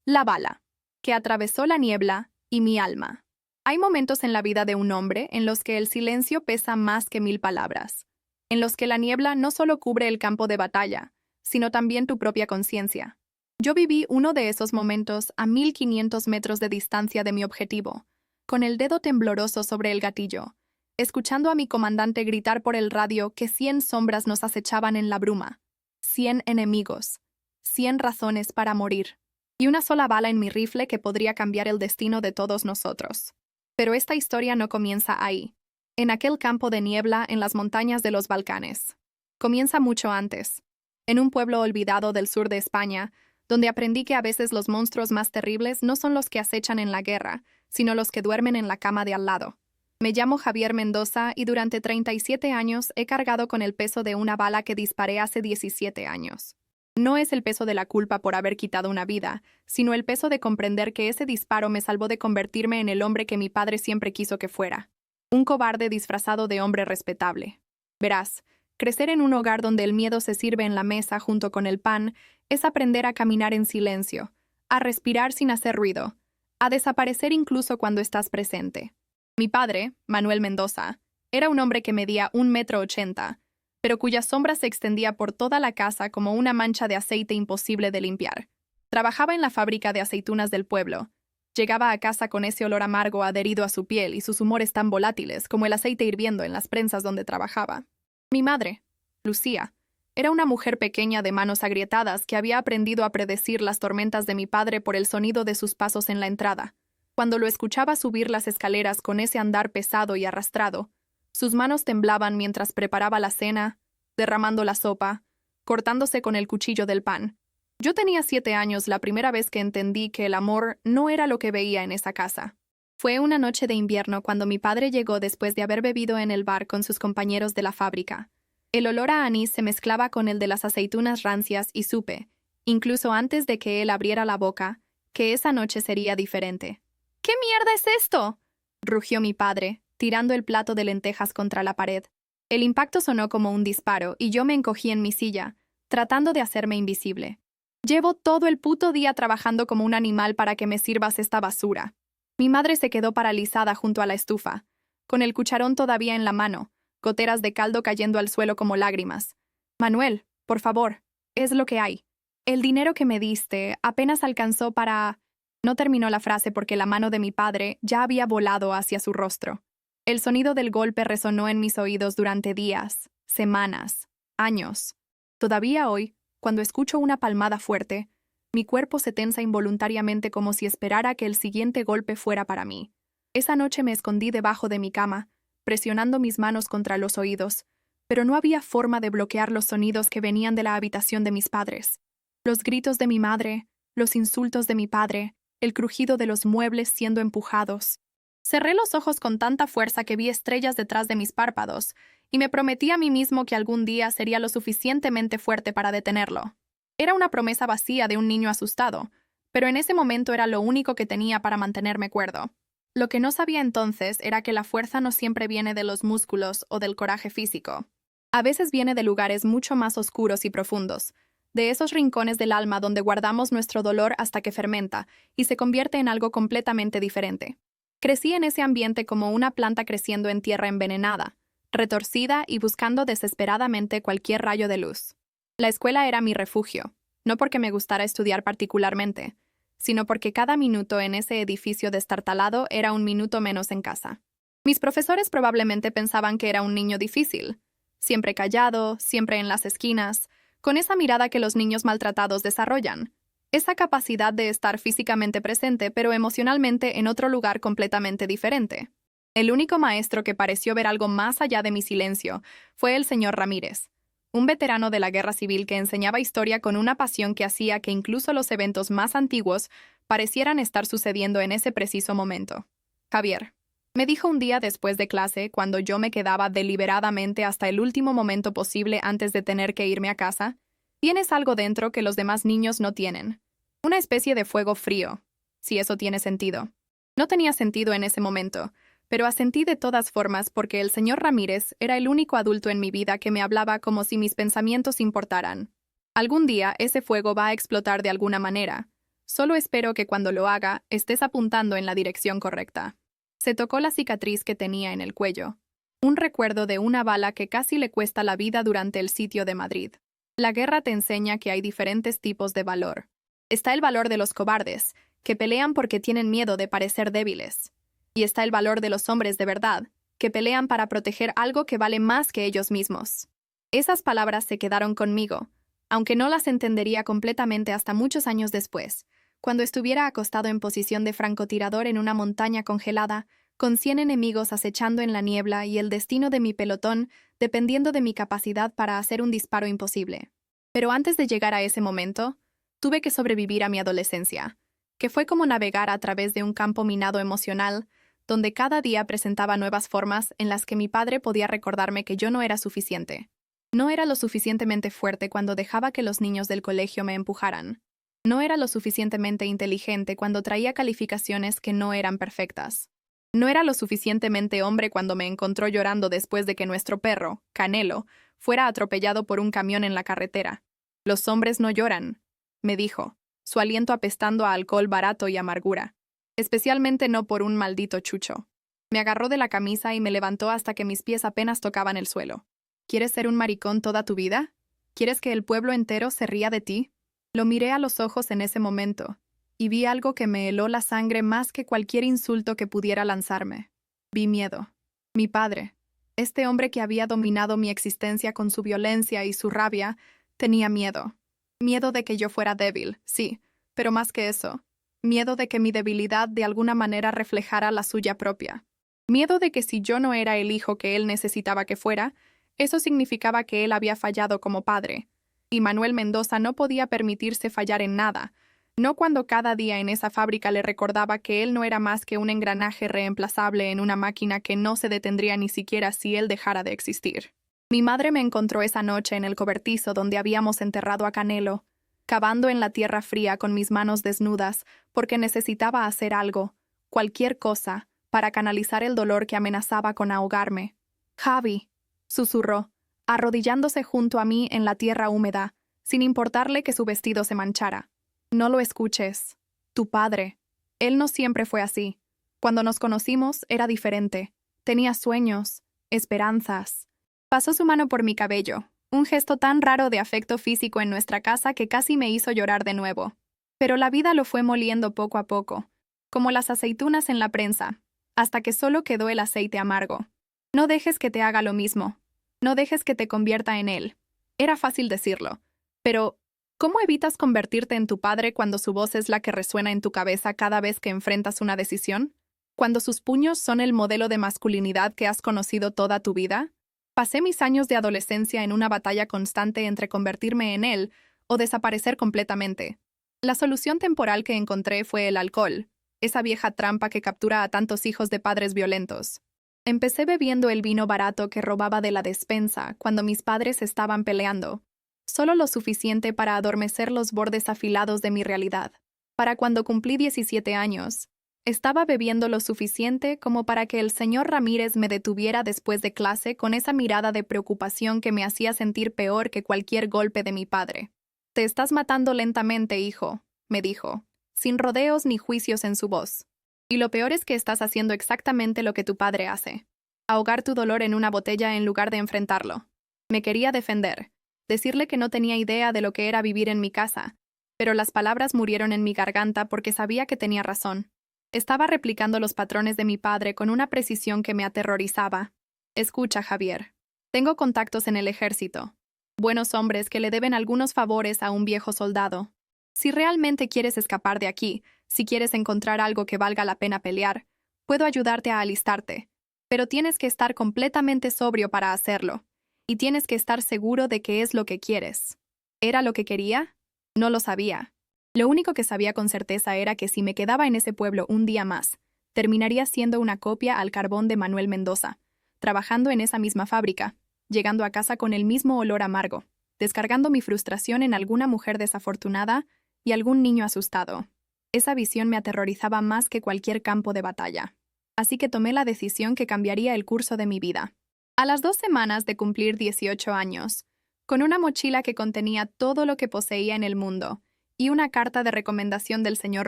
La bala, que atravesó la niebla y mi alma. Hay momentos en la vida de un hombre en los que el silencio pesa más que 1000 palabras, en los que la niebla no solo cubre el campo de batalla, sino también tu propia conciencia. Yo viví uno de esos momentos a 1500 metros de distancia de mi objetivo, con el dedo tembloroso sobre el gatillo, escuchando a mi comandante gritar por el radio que 100 sombras nos acechaban en la bruma, 100 enemigos, 100 razones para morir, y una sola bala en mi rifle que podría cambiar el destino de todos nosotros. Pero esta historia no comienza ahí, en aquel campo de niebla en las montañas de los Balcanes. Comienza mucho antes, en un pueblo olvidado del sur de España, donde aprendí que a veces los monstruos más terribles no son los que acechan en la guerra, sino los que duermen en la cama de al lado. Me llamo Javier Mendoza y durante 37 años he cargado con el peso de una bala que disparé hace 17 años. No es el peso de la culpa por haber quitado una vida, sino el peso de comprender que ese disparo me salvó de convertirme en el hombre que mi padre siempre quiso que fuera. Un cobarde disfrazado de hombre respetable. Verás, crecer en un hogar donde el miedo se sirve en la mesa junto con el pan es aprender a caminar en silencio, a respirar sin hacer ruido, a desaparecer incluso cuando estás presente. Mi padre, Manuel Mendoza, era un hombre que medía 1,80 m, pero cuya sombra se extendía por toda la casa como una mancha de aceite imposible de limpiar. Trabajaba en la fábrica de aceitunas del pueblo. Llegaba a casa con ese olor amargo adherido a su piel y sus humores tan volátiles como el aceite hirviendo en las prensas donde trabajaba. Mi madre, Lucía, era una mujer pequeña de manos agrietadas que había aprendido a predecir las tormentas de mi padre por el sonido de sus pasos en la entrada. Cuando lo escuchaba subir las escaleras con ese andar pesado y arrastrado, sus manos temblaban mientras preparaba la cena, derramando la sopa, cortándose con el cuchillo del pan. Yo tenía 7 años la primera vez que entendí que el amor no era lo que veía en esa casa. Fue una noche de invierno cuando mi padre llegó después de haber bebido en el bar con sus compañeros de la fábrica. El olor a anís se mezclaba con el de las aceitunas rancias y supe, incluso antes de que él abriera la boca, que esa noche sería diferente. ¿Qué mierda es esto?, rugió mi padre, tirando el plato de lentejas contra la pared. El impacto sonó como un disparo y yo me encogí en mi silla, tratando de hacerme invisible. Llevo todo el puto día trabajando como un animal para que me sirvas esta basura. Mi madre se quedó paralizada junto a la estufa, con el cucharón todavía en la mano, goteras de caldo cayendo al suelo como lágrimas. Manuel, por favor, es lo que hay. El dinero que me diste apenas alcanzó para... No terminó la frase porque la mano de mi padre ya había volado hacia su rostro. El sonido del golpe resonó en mis oídos durante días, semanas, años. Todavía hoy, cuando escucho una palmada fuerte, mi cuerpo se tensa involuntariamente como si esperara que el siguiente golpe fuera para mí. Esa noche me escondí debajo de mi cama, presionando mis manos contra los oídos, pero no había forma de bloquear los sonidos que venían de la habitación de mis padres. Los gritos de mi madre, los insultos de mi padre, el crujido de los muebles siendo empujados. Cerré los ojos con tanta fuerza que vi estrellas detrás de mis párpados, y me prometí a mí mismo que algún día sería lo suficientemente fuerte para detenerlo. Era una promesa vacía de un niño asustado, pero en ese momento era lo único que tenía para mantenerme cuerdo. Lo que no sabía entonces era que la fuerza no siempre viene de los músculos o del coraje físico. A veces viene de lugares mucho más oscuros y profundos, de esos rincones del alma donde guardamos nuestro dolor hasta que fermenta y se convierte en algo completamente diferente. Crecí en ese ambiente como una planta creciendo en tierra envenenada, retorcida y buscando desesperadamente cualquier rayo de luz. La escuela era mi refugio, no porque me gustara estudiar particularmente, sino porque cada minuto en ese edificio destartalado era un minuto menos en casa. Mis profesores probablemente pensaban que era un niño difícil, siempre callado, siempre en las esquinas, con esa mirada que los niños maltratados desarrollan, esa capacidad de estar físicamente presente pero emocionalmente en otro lugar completamente diferente. El único maestro que pareció ver algo más allá de mi silencio fue el señor Ramírez, un veterano de la guerra civil que enseñaba historia con una pasión que hacía que incluso los eventos más antiguos parecieran estar sucediendo en ese preciso momento. Javier, me dijo un día después de clase, cuando yo me quedaba deliberadamente hasta el último momento posible antes de tener que irme a casa, tienes algo dentro que los demás niños no tienen. Una especie de fuego frío, si eso tiene sentido. No tenía sentido en ese momento, pero asentí de todas formas porque el señor Ramírez era el único adulto en mi vida que me hablaba como si mis pensamientos importaran. Algún día ese fuego va a explotar de alguna manera, Solo espero que cuando lo haga estés apuntando en la dirección correcta. Se tocó la cicatriz que tenía en el cuello. Un recuerdo de una bala que casi le cuesta la vida durante el sitio de Madrid. La guerra te enseña que hay diferentes tipos de valor. Está el valor de los cobardes, que pelean porque tienen miedo de parecer débiles. Y está el valor de los hombres de verdad, que pelean para proteger algo que vale más que ellos mismos. Esas palabras se quedaron conmigo, aunque no las entendería completamente hasta muchos años después, cuando estuviera acostado en posición de francotirador en una montaña congelada, con 100 enemigos acechando en la niebla y el destino de mi pelotón dependiendo de mi capacidad para hacer un disparo imposible. Pero antes de llegar a ese momento, tuve que sobrevivir a mi adolescencia, que fue como navegar a través de un campo minado emocional, donde cada día presentaba nuevas formas en las que mi padre podía recordarme que yo no era suficiente. No era lo suficientemente fuerte cuando dejaba que los niños del colegio me empujaran. No era lo suficientemente inteligente cuando traía calificaciones que no eran perfectas. No era lo suficientemente hombre cuando me encontró llorando después de que nuestro perro, Canelo, fuera atropellado por un camión en la carretera. Los hombres no lloran, me dijo, su aliento apestando a alcohol barato y amargura. Especialmente no por un maldito chucho. Me agarró de la camisa y me levantó hasta que mis pies apenas tocaban el suelo. ¿Quieres ser un maricón toda tu vida? ¿Quieres que el pueblo entero se ría de ti? Lo miré a los ojos en ese momento, y vi algo que me heló la sangre más que cualquier insulto que pudiera lanzarme. Vi miedo. Mi padre, este hombre que había dominado mi existencia con su violencia y su rabia, tenía miedo. Miedo de que yo fuera débil, sí, pero más que eso, miedo de que mi debilidad de alguna manera reflejara la suya propia. Miedo de que si yo no era el hijo que él necesitaba que fuera, eso significaba que él había fallado como padre. Y Manuel Mendoza no podía permitirse fallar en nada, no cuando cada día en esa fábrica le recordaba que él no era más que un engranaje reemplazable en una máquina que no se detendría ni siquiera si él dejara de existir. Mi madre me encontró esa noche en el cobertizo donde habíamos enterrado a Canelo, cavando en la tierra fría con mis manos desnudas, porque necesitaba hacer algo, cualquier cosa, para canalizar el dolor que amenazaba con ahogarme. «Javi», susurró, arrodillándose junto a mí en la tierra húmeda, sin importarle que su vestido se manchara. «No lo escuches. Tu padre. Él no siempre fue así. Cuando nos conocimos era diferente. Tenía sueños, esperanzas». Pasó su mano por mi cabello, un gesto tan raro de afecto físico en nuestra casa que casi me hizo llorar de nuevo. Pero la vida lo fue moliendo poco a poco, como las aceitunas en la prensa, hasta que solo quedó el aceite amargo. No dejes que te haga lo mismo. No dejes que te convierta en él. Era fácil decirlo, pero ¿cómo evitas convertirte en tu padre cuando su voz es la que resuena en tu cabeza cada vez que enfrentas una decisión? ¿Cuando sus puños son el modelo de masculinidad que has conocido toda tu vida? Pasé mis años de adolescencia en una batalla constante entre convertirme en él o desaparecer completamente. La solución temporal que encontré fue el alcohol, esa vieja trampa que captura a tantos hijos de padres violentos. Empecé bebiendo el vino barato que robaba de la despensa cuando mis padres estaban peleando, solo lo suficiente para adormecer los bordes afilados de mi realidad. Para cuando cumplí 17 años, estaba bebiendo lo suficiente como para que el señor Ramírez me detuviera después de clase con esa mirada de preocupación que me hacía sentir peor que cualquier golpe de mi padre. «Te estás matando lentamente, hijo», me dijo, sin rodeos ni juicios en su voz. «Y lo peor es que estás haciendo exactamente lo que tu padre hace. Ahogar tu dolor en una botella en lugar de enfrentarlo». Me quería defender, decirle que no tenía idea de lo que era vivir en mi casa, pero las palabras murieron en mi garganta porque sabía que tenía razón. Estaba replicando los patrones de mi padre con una precisión que me aterrorizaba. «Escucha, Javier. Tengo contactos en el ejército. Buenos hombres que le deben algunos favores a un viejo soldado. Si realmente quieres escapar de aquí, si quieres encontrar algo que valga la pena pelear, puedo ayudarte a alistarte, pero tienes que estar completamente sobrio para hacerlo, y tienes que estar seguro de que es lo que quieres». ¿Era lo que quería? No lo sabía. Lo único que sabía con certeza era que si me quedaba en ese pueblo un día más, terminaría siendo una copia al carbón de Manuel Mendoza, trabajando en esa misma fábrica, llegando a casa con el mismo olor amargo, descargando mi frustración en alguna mujer desafortunada y algún niño asustado. Esa visión me aterrorizaba más que cualquier campo de batalla. Así que tomé la decisión que cambiaría el curso de mi vida. A las 2 semanas de cumplir 18 años, con una mochila que contenía todo lo que poseía en el mundo, y una carta de recomendación del señor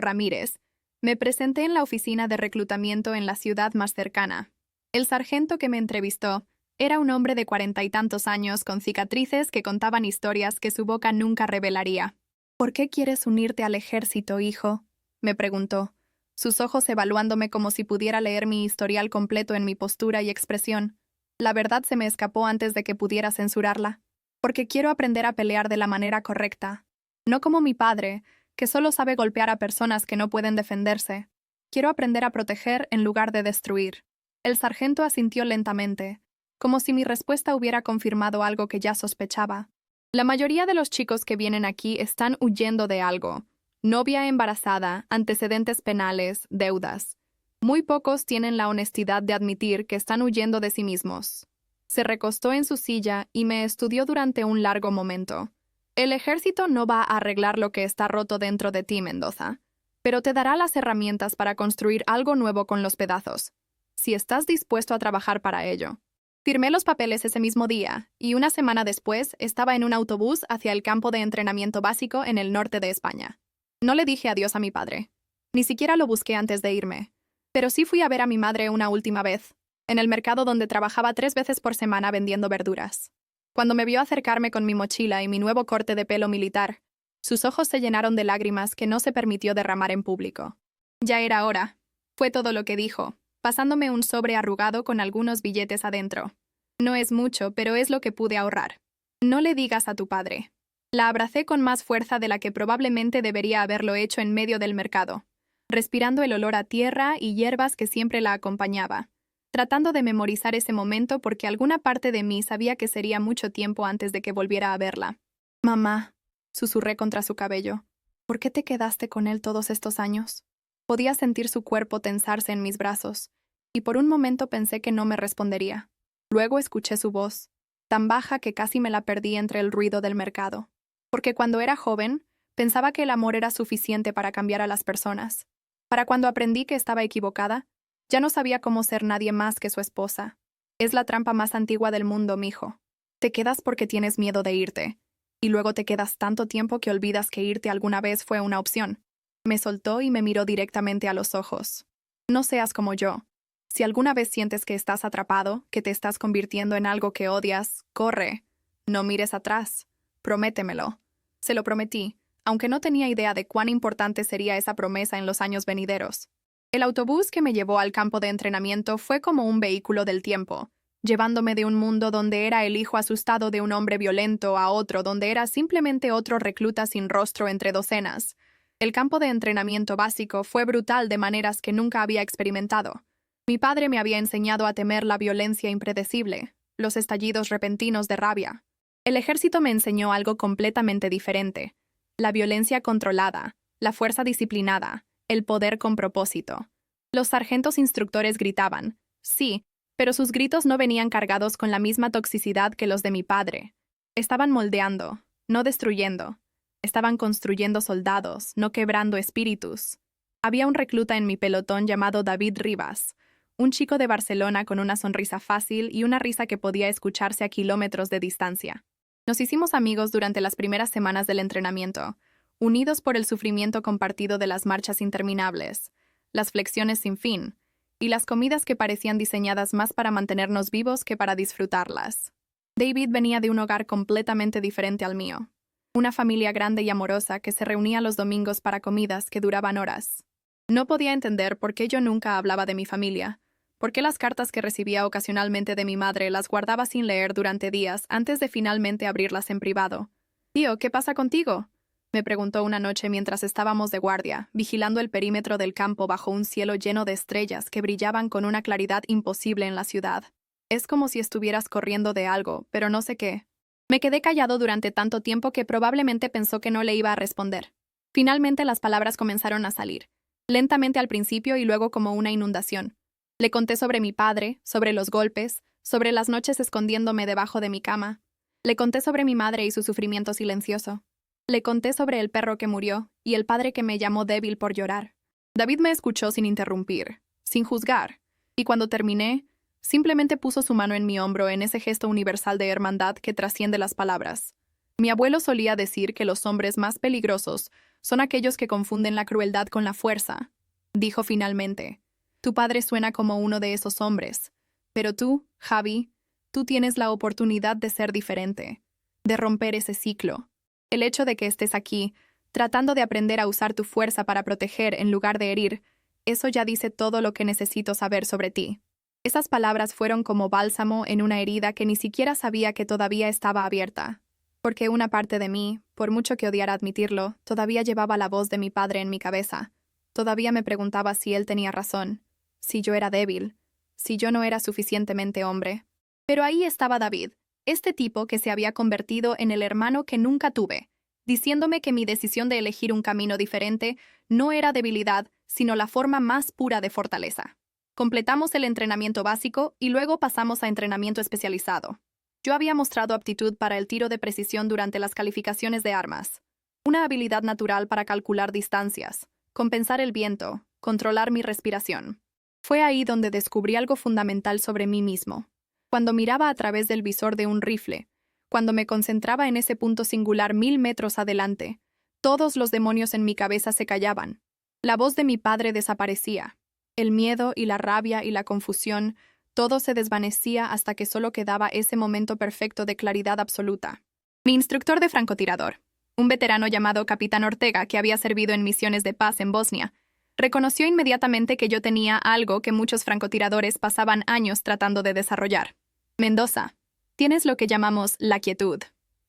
Ramírez, me presenté en la oficina de reclutamiento en la ciudad más cercana. El sargento que me entrevistó era un hombre de 40 y tantos años con cicatrices que contaban historias que su boca nunca revelaría. ¿Por qué quieres unirte al ejército, hijo?, me preguntó, sus ojos evaluándome como si pudiera leer mi historial completo en mi postura y expresión. La verdad se me escapó antes de que pudiera censurarla. Porque quiero aprender a pelear de la manera correcta. No como mi padre, que solo sabe golpear a personas que no pueden defenderse. Quiero aprender a proteger en lugar de destruir. El sargento asintió lentamente, como si mi respuesta hubiera confirmado algo que ya sospechaba. La mayoría de los chicos que vienen aquí están huyendo de algo. Novia embarazada, antecedentes penales, deudas. Muy pocos tienen la honestidad de admitir que están huyendo de sí mismos. Se recostó en su silla y me estudió durante un largo momento. El ejército no va a arreglar lo que está roto dentro de ti, Mendoza, pero te dará las herramientas para construir algo nuevo con los pedazos, si estás dispuesto a trabajar para ello. Firmé los papeles ese mismo día, y una semana después estaba en un autobús hacia el campo de entrenamiento básico en el norte de España. No le dije adiós a mi padre. Ni siquiera lo busqué antes de irme. Pero sí fui a ver a mi madre una última vez, en el mercado donde trabajaba 3 veces por semana vendiendo verduras. Cuando me vio acercarme con mi mochila y mi nuevo corte de pelo militar, sus ojos se llenaron de lágrimas que no se permitió derramar en público. Ya era hora. Fue todo lo que dijo, pasándome un sobre arrugado con algunos billetes adentro. No es mucho, pero es lo que pude ahorrar. No le digas a tu padre. La abracé con más fuerza de la que probablemente debería haberlo hecho en medio del mercado, respirando el olor a tierra y hierbas que siempre la acompañaba, tratando de memorizar ese momento porque alguna parte de mí sabía que sería mucho tiempo antes de que volviera a verla. «Mamá», susurré contra su cabello, «¿por qué te quedaste con él todos estos años?» Podía sentir su cuerpo tensarse en mis brazos, y por un momento pensé que no me respondería. Luego escuché su voz, tan baja que casi me la perdí entre el ruido del mercado. Porque cuando era joven, pensaba que el amor era suficiente para cambiar a las personas. Para cuando aprendí que estaba equivocada, ya no sabía cómo ser nadie más que su esposa. Es la trampa más antigua del mundo, mijo. Te quedas porque tienes miedo de irte, y luego te quedas tanto tiempo que olvidas que irte alguna vez fue una opción. Me soltó y me miró directamente a los ojos. No seas como yo. Si alguna vez sientes que estás atrapado, que te estás convirtiendo en algo que odias, corre. No mires atrás. Prométemelo. Se lo prometí, aunque no tenía idea de cuán importante sería esa promesa en los años venideros. El autobús que me llevó al campo de entrenamiento fue como un vehículo del tiempo, llevándome de un mundo donde era el hijo asustado de un hombre violento a otro donde era simplemente otro recluta sin rostro entre docenas. El campo de entrenamiento básico fue brutal de maneras que nunca había experimentado. Mi padre me había enseñado a temer la violencia impredecible, los estallidos repentinos de rabia. El ejército me enseñó algo completamente diferente: la violencia controlada, la fuerza disciplinada, el poder con propósito. Los sargentos instructores gritaban, sí, pero sus gritos no venían cargados con la misma toxicidad que los de mi padre. Estaban moldeando, no destruyendo. Estaban construyendo soldados, no quebrando espíritus. Había un recluta en mi pelotón llamado David Rivas, un chico de Barcelona con una sonrisa fácil y una risa que podía escucharse a kilómetros de distancia. Nos hicimos amigos durante las primeras semanas del entrenamiento, unidos por el sufrimiento compartido de las marchas interminables, las flexiones sin fin, y las comidas que parecían diseñadas más para mantenernos vivos que para disfrutarlas. David venía de un hogar completamente diferente al mío, una familia grande y amorosa que se reunía los domingos para comidas que duraban horas. No podía entender por qué yo nunca hablaba de mi familia, por qué las cartas que recibía ocasionalmente de mi madre las guardaba sin leer durante días antes de finalmente abrirlas en privado. «Tío, ¿qué pasa contigo?», me preguntó una noche mientras estábamos de guardia, vigilando el perímetro del campo bajo un cielo lleno de estrellas que brillaban con una claridad imposible en la ciudad. «Es como si estuvieras corriendo de algo, pero no sé qué». Me quedé callado durante tanto tiempo que probablemente pensó que no le iba a responder. Finalmente las palabras comenzaron a salir, lentamente al principio y luego como una inundación. Le conté sobre mi padre, sobre los golpes, sobre las noches escondiéndome debajo de mi cama. Le conté sobre mi madre y su sufrimiento silencioso. Le conté sobre el perro que murió y el padre que me llamó débil por llorar. David me escuchó sin interrumpir, sin juzgar, y cuando terminé, simplemente puso su mano en mi hombro en ese gesto universal de hermandad que trasciende las palabras. Mi abuelo solía decir que los hombres más peligrosos Son aquellos que confunden la crueldad con la fuerza, dijo finalmente. Tu padre suena como uno de esos hombres. Pero tú, Javi, tú tienes la oportunidad de ser diferente, de romper ese ciclo. El hecho de que estés aquí, tratando de aprender a usar tu fuerza para proteger en lugar de herir, eso ya dice todo lo que necesito saber sobre ti. Esas palabras fueron como bálsamo en una herida que ni siquiera sabía que todavía estaba abierta. Porque una parte de mí, por mucho que odiara admitirlo, todavía llevaba la voz de mi padre en mi cabeza. Todavía me preguntaba si él tenía razón, si yo era débil, si yo no era suficientemente hombre. Pero ahí estaba David, este tipo que se había convertido en el hermano que nunca tuve, diciéndome que mi decisión de elegir un camino diferente no era debilidad, sino la forma más pura de fortaleza. Completamos el entrenamiento básico y luego pasamos a entrenamiento especializado. Yo había mostrado aptitud para el tiro de precisión durante las calificaciones de armas, una habilidad natural para calcular distancias, compensar el viento, controlar mi respiración. Fue ahí donde descubrí algo fundamental sobre mí mismo. Cuando miraba a través del visor de un rifle, cuando me concentraba en ese punto singular 1000 metros adelante, todos los demonios en mi cabeza se callaban. La voz de mi padre desaparecía. El miedo y la rabia y la confusión, todo se desvanecía hasta que solo quedaba ese momento perfecto de claridad absoluta. Mi instructor de francotirador, un veterano llamado Capitán Ortega que había servido en misiones de paz en Bosnia, reconoció inmediatamente que yo tenía algo que muchos francotiradores pasaban años tratando de desarrollar. Mendoza, tienes lo que llamamos la quietud.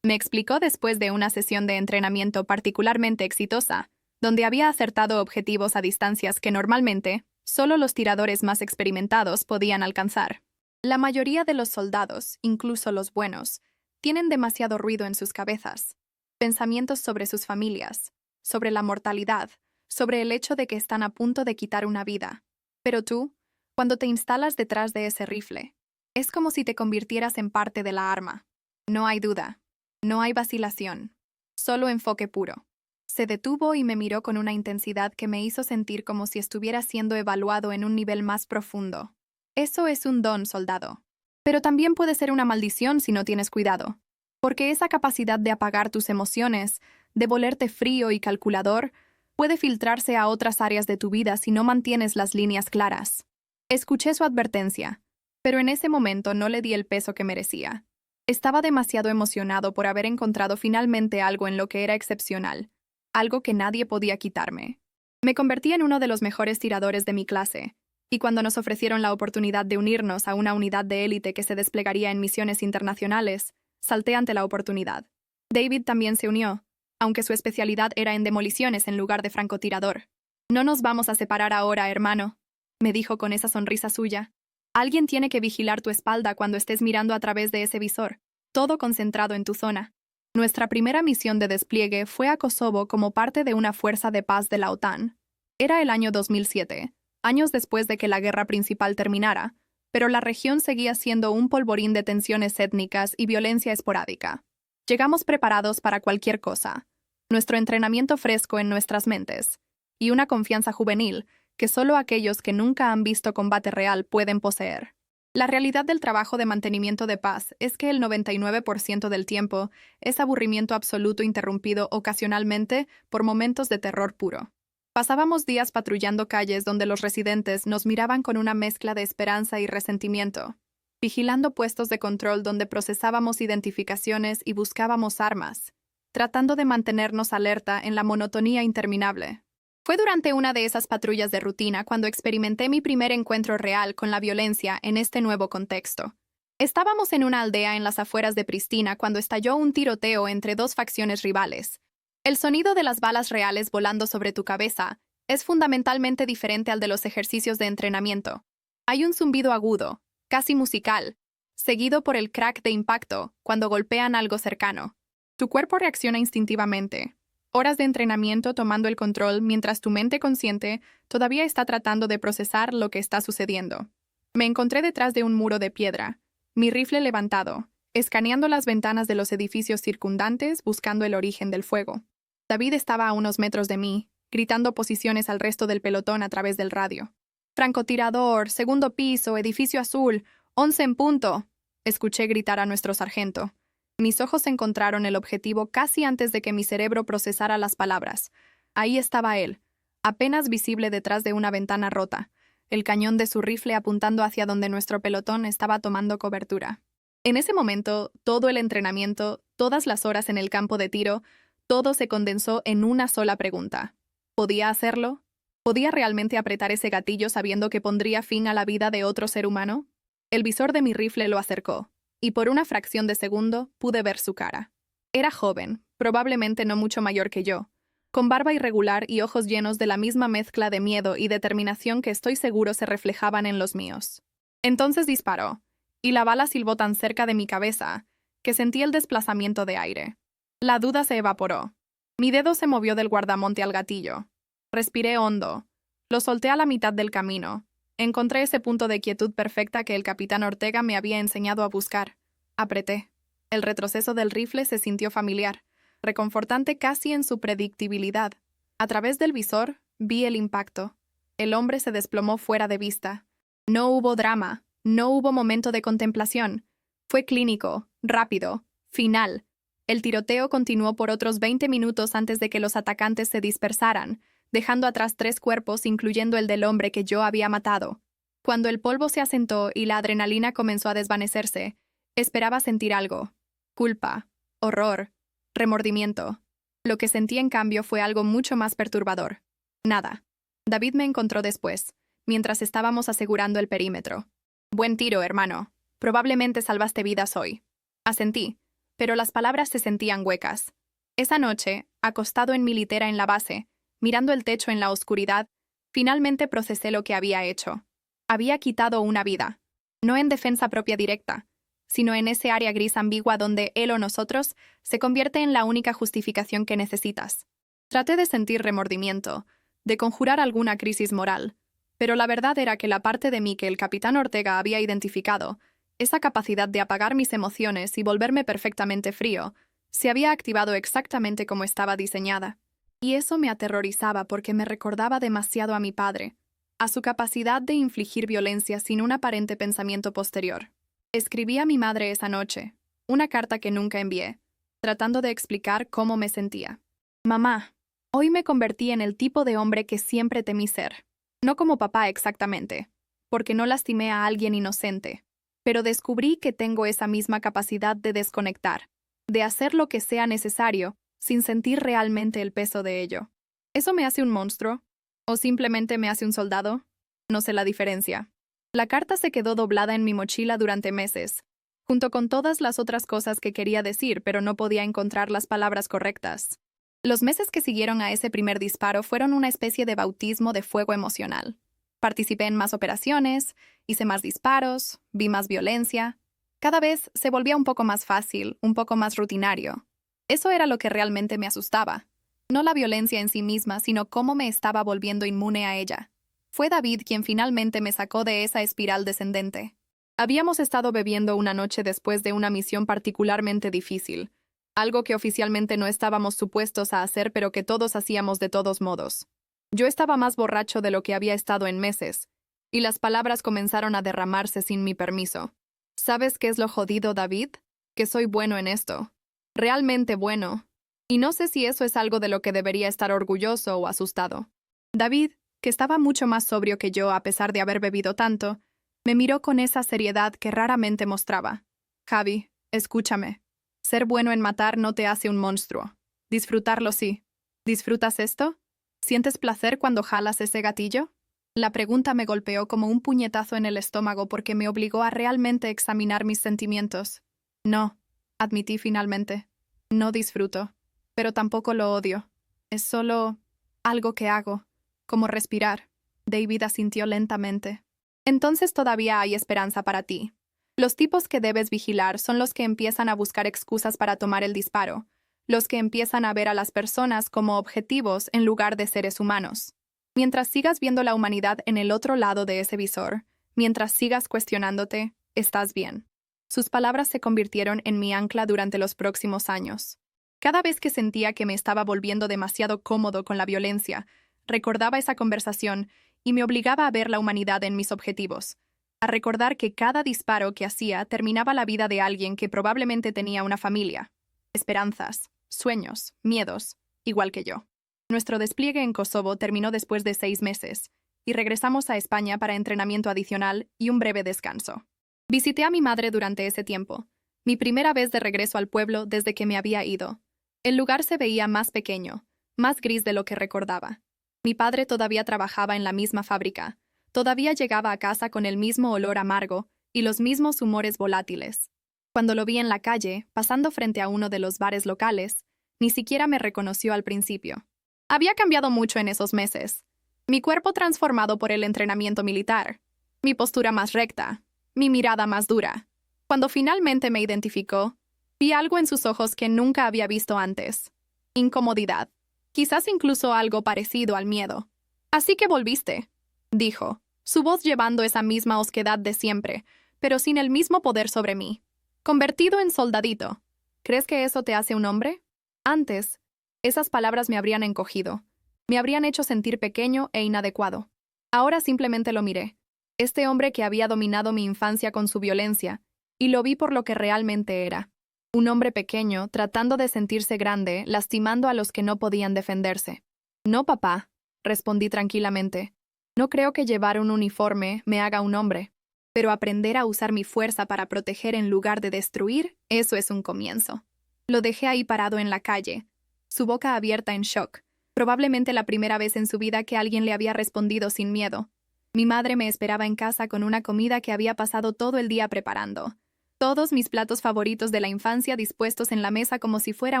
Me explicó después de una sesión de entrenamiento particularmente exitosa, donde había acertado objetivos a distancias que normalmente solo los tiradores más experimentados podían alcanzar. La mayoría de los soldados, incluso los buenos, tienen demasiado ruido en sus cabezas. Pensamientos sobre sus familias, sobre la mortalidad, sobre el hecho de que están a punto de quitar una vida. Pero tú, cuando te instalas detrás de ese rifle, es como si te convirtieras en parte de la arma. No hay duda, no hay vacilación, solo enfoque puro. Se detuvo y me miró con una intensidad que me hizo sentir como si estuviera siendo evaluado en un nivel más profundo. Eso es un don, soldado. Pero también puede ser una maldición si no tienes cuidado. Porque esa capacidad de apagar tus emociones, de volverte frío y calculador, puede filtrarse a otras áreas de tu vida si no mantienes las líneas claras. Escuché su advertencia, pero en ese momento no le di el peso que merecía. Estaba demasiado emocionado por haber encontrado finalmente algo en lo que era excepcional. Algo que nadie podía quitarme. Me convertí en uno de los mejores tiradores de mi clase, y cuando nos ofrecieron la oportunidad de unirnos a una unidad de élite que se desplegaría en misiones internacionales, salté ante la oportunidad. David también se unió, aunque su especialidad era en demoliciones en lugar de francotirador. No nos vamos a separar ahora, hermano, me dijo con esa sonrisa suya. Alguien tiene que vigilar tu espalda cuando estés mirando a través de ese visor, todo concentrado en tu zona. Nuestra primera misión de despliegue fue a Kosovo como parte de una fuerza de paz de la OTAN. Era el año 2007, años después de que la guerra principal terminara, pero la región seguía siendo un polvorín de tensiones étnicas y violencia esporádica. Llegamos preparados para cualquier cosa, nuestro entrenamiento fresco en nuestras mentes, y una confianza juvenil que solo aquellos que nunca han visto combate real pueden poseer. La realidad del trabajo de mantenimiento de paz es que el 99% del tiempo es aburrimiento absoluto interrumpido ocasionalmente por momentos de terror puro. Pasábamos días patrullando calles donde los residentes nos miraban con una mezcla de esperanza y resentimiento, vigilando puestos de control donde procesábamos identificaciones y buscábamos armas, tratando de mantenernos alerta en la monotonía interminable. Fue durante una de esas patrullas de rutina cuando experimenté mi primer encuentro real con la violencia en este nuevo contexto. Estábamos en una aldea en las afueras de Pristina cuando estalló un tiroteo entre dos facciones rivales. El sonido de las balas reales volando sobre tu cabeza es fundamentalmente diferente al de los ejercicios de entrenamiento. Hay un zumbido agudo, casi musical, seguido por el crack de impacto cuando golpean algo cercano. Tu cuerpo reacciona instintivamente. Horas de entrenamiento tomando el control mientras tu mente consciente todavía está tratando de procesar lo que está sucediendo. Me encontré detrás de un muro de piedra, mi rifle levantado, escaneando las ventanas de los edificios circundantes buscando el origen del fuego. David estaba a unos metros de mí, gritando posiciones al resto del pelotón a través del radio. «Francotirador, segundo piso, edificio azul, 11 en punto», escuché gritar a nuestro sargento. Mis ojos encontraron el objetivo casi antes de que mi cerebro procesara las palabras. Ahí estaba él, apenas visible detrás de una ventana rota, el cañón de su rifle apuntando hacia donde nuestro pelotón estaba tomando cobertura. En ese momento, todo el entrenamiento, todas las horas en el campo de tiro, todo se condensó en una sola pregunta. ¿Podía hacerlo? ¿Podía realmente apretar ese gatillo sabiendo que pondría fin a la vida de otro ser humano? El visor de mi rifle lo acercó, y por una fracción de segundo pude ver su cara. Era joven, probablemente no mucho mayor que yo, con barba irregular y ojos llenos de la misma mezcla de miedo y determinación que estoy seguro se reflejaban en los míos. Entonces disparó, y la bala silbó tan cerca de mi cabeza que sentí el desplazamiento de aire. La duda se evaporó. Mi dedo se movió del guardamonte al gatillo. Respiré hondo. Lo solté a la mitad del camino. Encontré ese punto de quietud perfecta que el capitán Ortega me había enseñado a buscar. Apreté. El retroceso del rifle se sintió familiar, reconfortante casi en su predictibilidad. A través del visor, vi el impacto. El hombre se desplomó fuera de vista. No hubo drama, no hubo momento de contemplación. Fue clínico, rápido, final. El tiroteo continuó por otros 20 minutos antes de que los atacantes se dispersaran, dejando atrás 3 cuerpos, incluyendo el del hombre que yo había matado. Cuando el polvo se asentó y la adrenalina comenzó a desvanecerse, esperaba sentir algo. Culpa, horror, remordimiento. Lo que sentí en cambio fue algo mucho más perturbador. Nada. David me encontró después, mientras estábamos asegurando el perímetro. Buen tiro, hermano. Probablemente salvaste vidas hoy. Asentí, pero las palabras se sentían huecas. Esa noche, acostado en mi litera en la base, mirando el techo en la oscuridad, finalmente procesé lo que había hecho. Había quitado una vida, no en defensa propia directa, sino en ese área gris ambigua donde él o nosotros se convierte en la única justificación que necesitas. Traté de sentir remordimiento, de conjurar alguna crisis moral, pero la verdad era que la parte de mí que el capitán Ortega había identificado, esa capacidad de apagar mis emociones y volverme perfectamente frío, se había activado exactamente como estaba diseñada. Y eso me aterrorizaba porque me recordaba demasiado a mi padre, a su capacidad de infligir violencia sin un aparente pensamiento posterior. Escribí a mi madre esa noche, una carta que nunca envié, tratando de explicar cómo me sentía. Mamá, hoy me convertí en el tipo de hombre que siempre temí ser. No como papá exactamente, porque no lastimé a alguien inocente, pero descubrí que tengo esa misma capacidad de desconectar, de hacer lo que sea necesario, sin sentir realmente el peso de ello. ¿Eso me hace un monstruo? ¿O simplemente me hace un soldado? No sé la diferencia. La carta se quedó doblada en mi mochila durante meses, junto con todas las otras cosas que quería decir, pero no podía encontrar las palabras correctas. Los meses que siguieron a ese primer disparo fueron una especie de bautismo de fuego emocional. Participé en más operaciones, hice más disparos, vi más violencia. Cada vez se volvía un poco más fácil, un poco más rutinario. Eso era lo que realmente me asustaba. No la violencia en sí misma, sino cómo me estaba volviendo inmune a ella. Fue David quien finalmente me sacó de esa espiral descendente. Habíamos estado bebiendo una noche después de una misión particularmente difícil, algo que oficialmente no estábamos supuestos a hacer, pero que todos hacíamos de todos modos. Yo estaba más borracho de lo que había estado en meses, y las palabras comenzaron a derramarse sin mi permiso. ¿Sabes qué es lo jodido, David? Que soy bueno en esto. Realmente bueno. Y no sé si eso es algo de lo que debería estar orgulloso o asustado. David, que estaba mucho más sobrio que yo a pesar de haber bebido tanto, me miró con esa seriedad que raramente mostraba. Javi, escúchame. Ser bueno en matar no te hace un monstruo. Disfrutarlo sí. ¿Disfrutas esto? ¿Sientes placer cuando jalas ese gatillo? La pregunta me golpeó como un puñetazo en el estómago porque me obligó a realmente examinar mis sentimientos. No, admití finalmente. No disfruto, pero tampoco lo odio. Es solo algo que hago, como respirar. David asintió lentamente. Entonces todavía hay esperanza para ti. Los tipos que debes vigilar son los que empiezan a buscar excusas para tomar el disparo, los que empiezan a ver a las personas como objetivos en lugar de seres humanos. Mientras sigas viendo la humanidad en el otro lado de ese visor, mientras sigas cuestionándote, estás bien. Sus palabras se convirtieron en mi ancla durante los próximos años. Cada vez que sentía que me estaba volviendo demasiado cómodo con la violencia, recordaba esa conversación y me obligaba a ver la humanidad en mis objetivos, a recordar que cada disparo que hacía terminaba la vida de alguien que probablemente tenía una familia, esperanzas, sueños, miedos, igual que yo. Nuestro despliegue en Kosovo terminó después de 6 meses, y regresamos a España para entrenamiento adicional y un breve descanso. Visité a mi madre durante ese tiempo, mi primera vez de regreso al pueblo desde que me había ido. El lugar se veía más pequeño, más gris de lo que recordaba. Mi padre todavía trabajaba en la misma fábrica, todavía llegaba a casa con el mismo olor amargo y los mismos humores volátiles. Cuando lo vi en la calle, pasando frente a uno de los bares locales, ni siquiera me reconoció al principio. Había cambiado mucho en esos meses. Mi cuerpo transformado por el entrenamiento militar, mi postura más recta, mi mirada más dura. Cuando finalmente me identificó, vi algo en sus ojos que nunca había visto antes. Incomodidad. Quizás incluso algo parecido al miedo. «Así que volviste», dijo, su voz llevando esa misma osquedad de siempre, pero sin el mismo poder sobre mí. «Convertido en soldadito. ¿Crees que eso te hace un hombre?» Antes, esas palabras me habrían encogido. Me habrían hecho sentir pequeño e inadecuado. Ahora simplemente lo miré. Este hombre que había dominado mi infancia con su violencia, y lo vi por lo que realmente era. Un hombre pequeño, tratando de sentirse grande, lastimando a los que no podían defenderse. «No, papá», respondí tranquilamente. «No creo que llevar un uniforme me haga un hombre. Pero aprender a usar mi fuerza para proteger en lugar de destruir, eso es un comienzo». Lo dejé ahí parado en la calle, su boca abierta en shock, probablemente la primera vez en su vida que alguien le había respondido sin miedo. Mi madre me esperaba en casa con una comida que había pasado todo el día preparando. Todos mis platos favoritos de la infancia dispuestos en la mesa como si fuera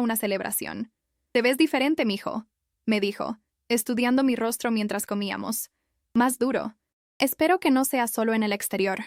una celebración. «Te ves diferente, mijo», me dijo, estudiando mi rostro mientras comíamos. «Más duro. Espero que no sea solo en el exterior».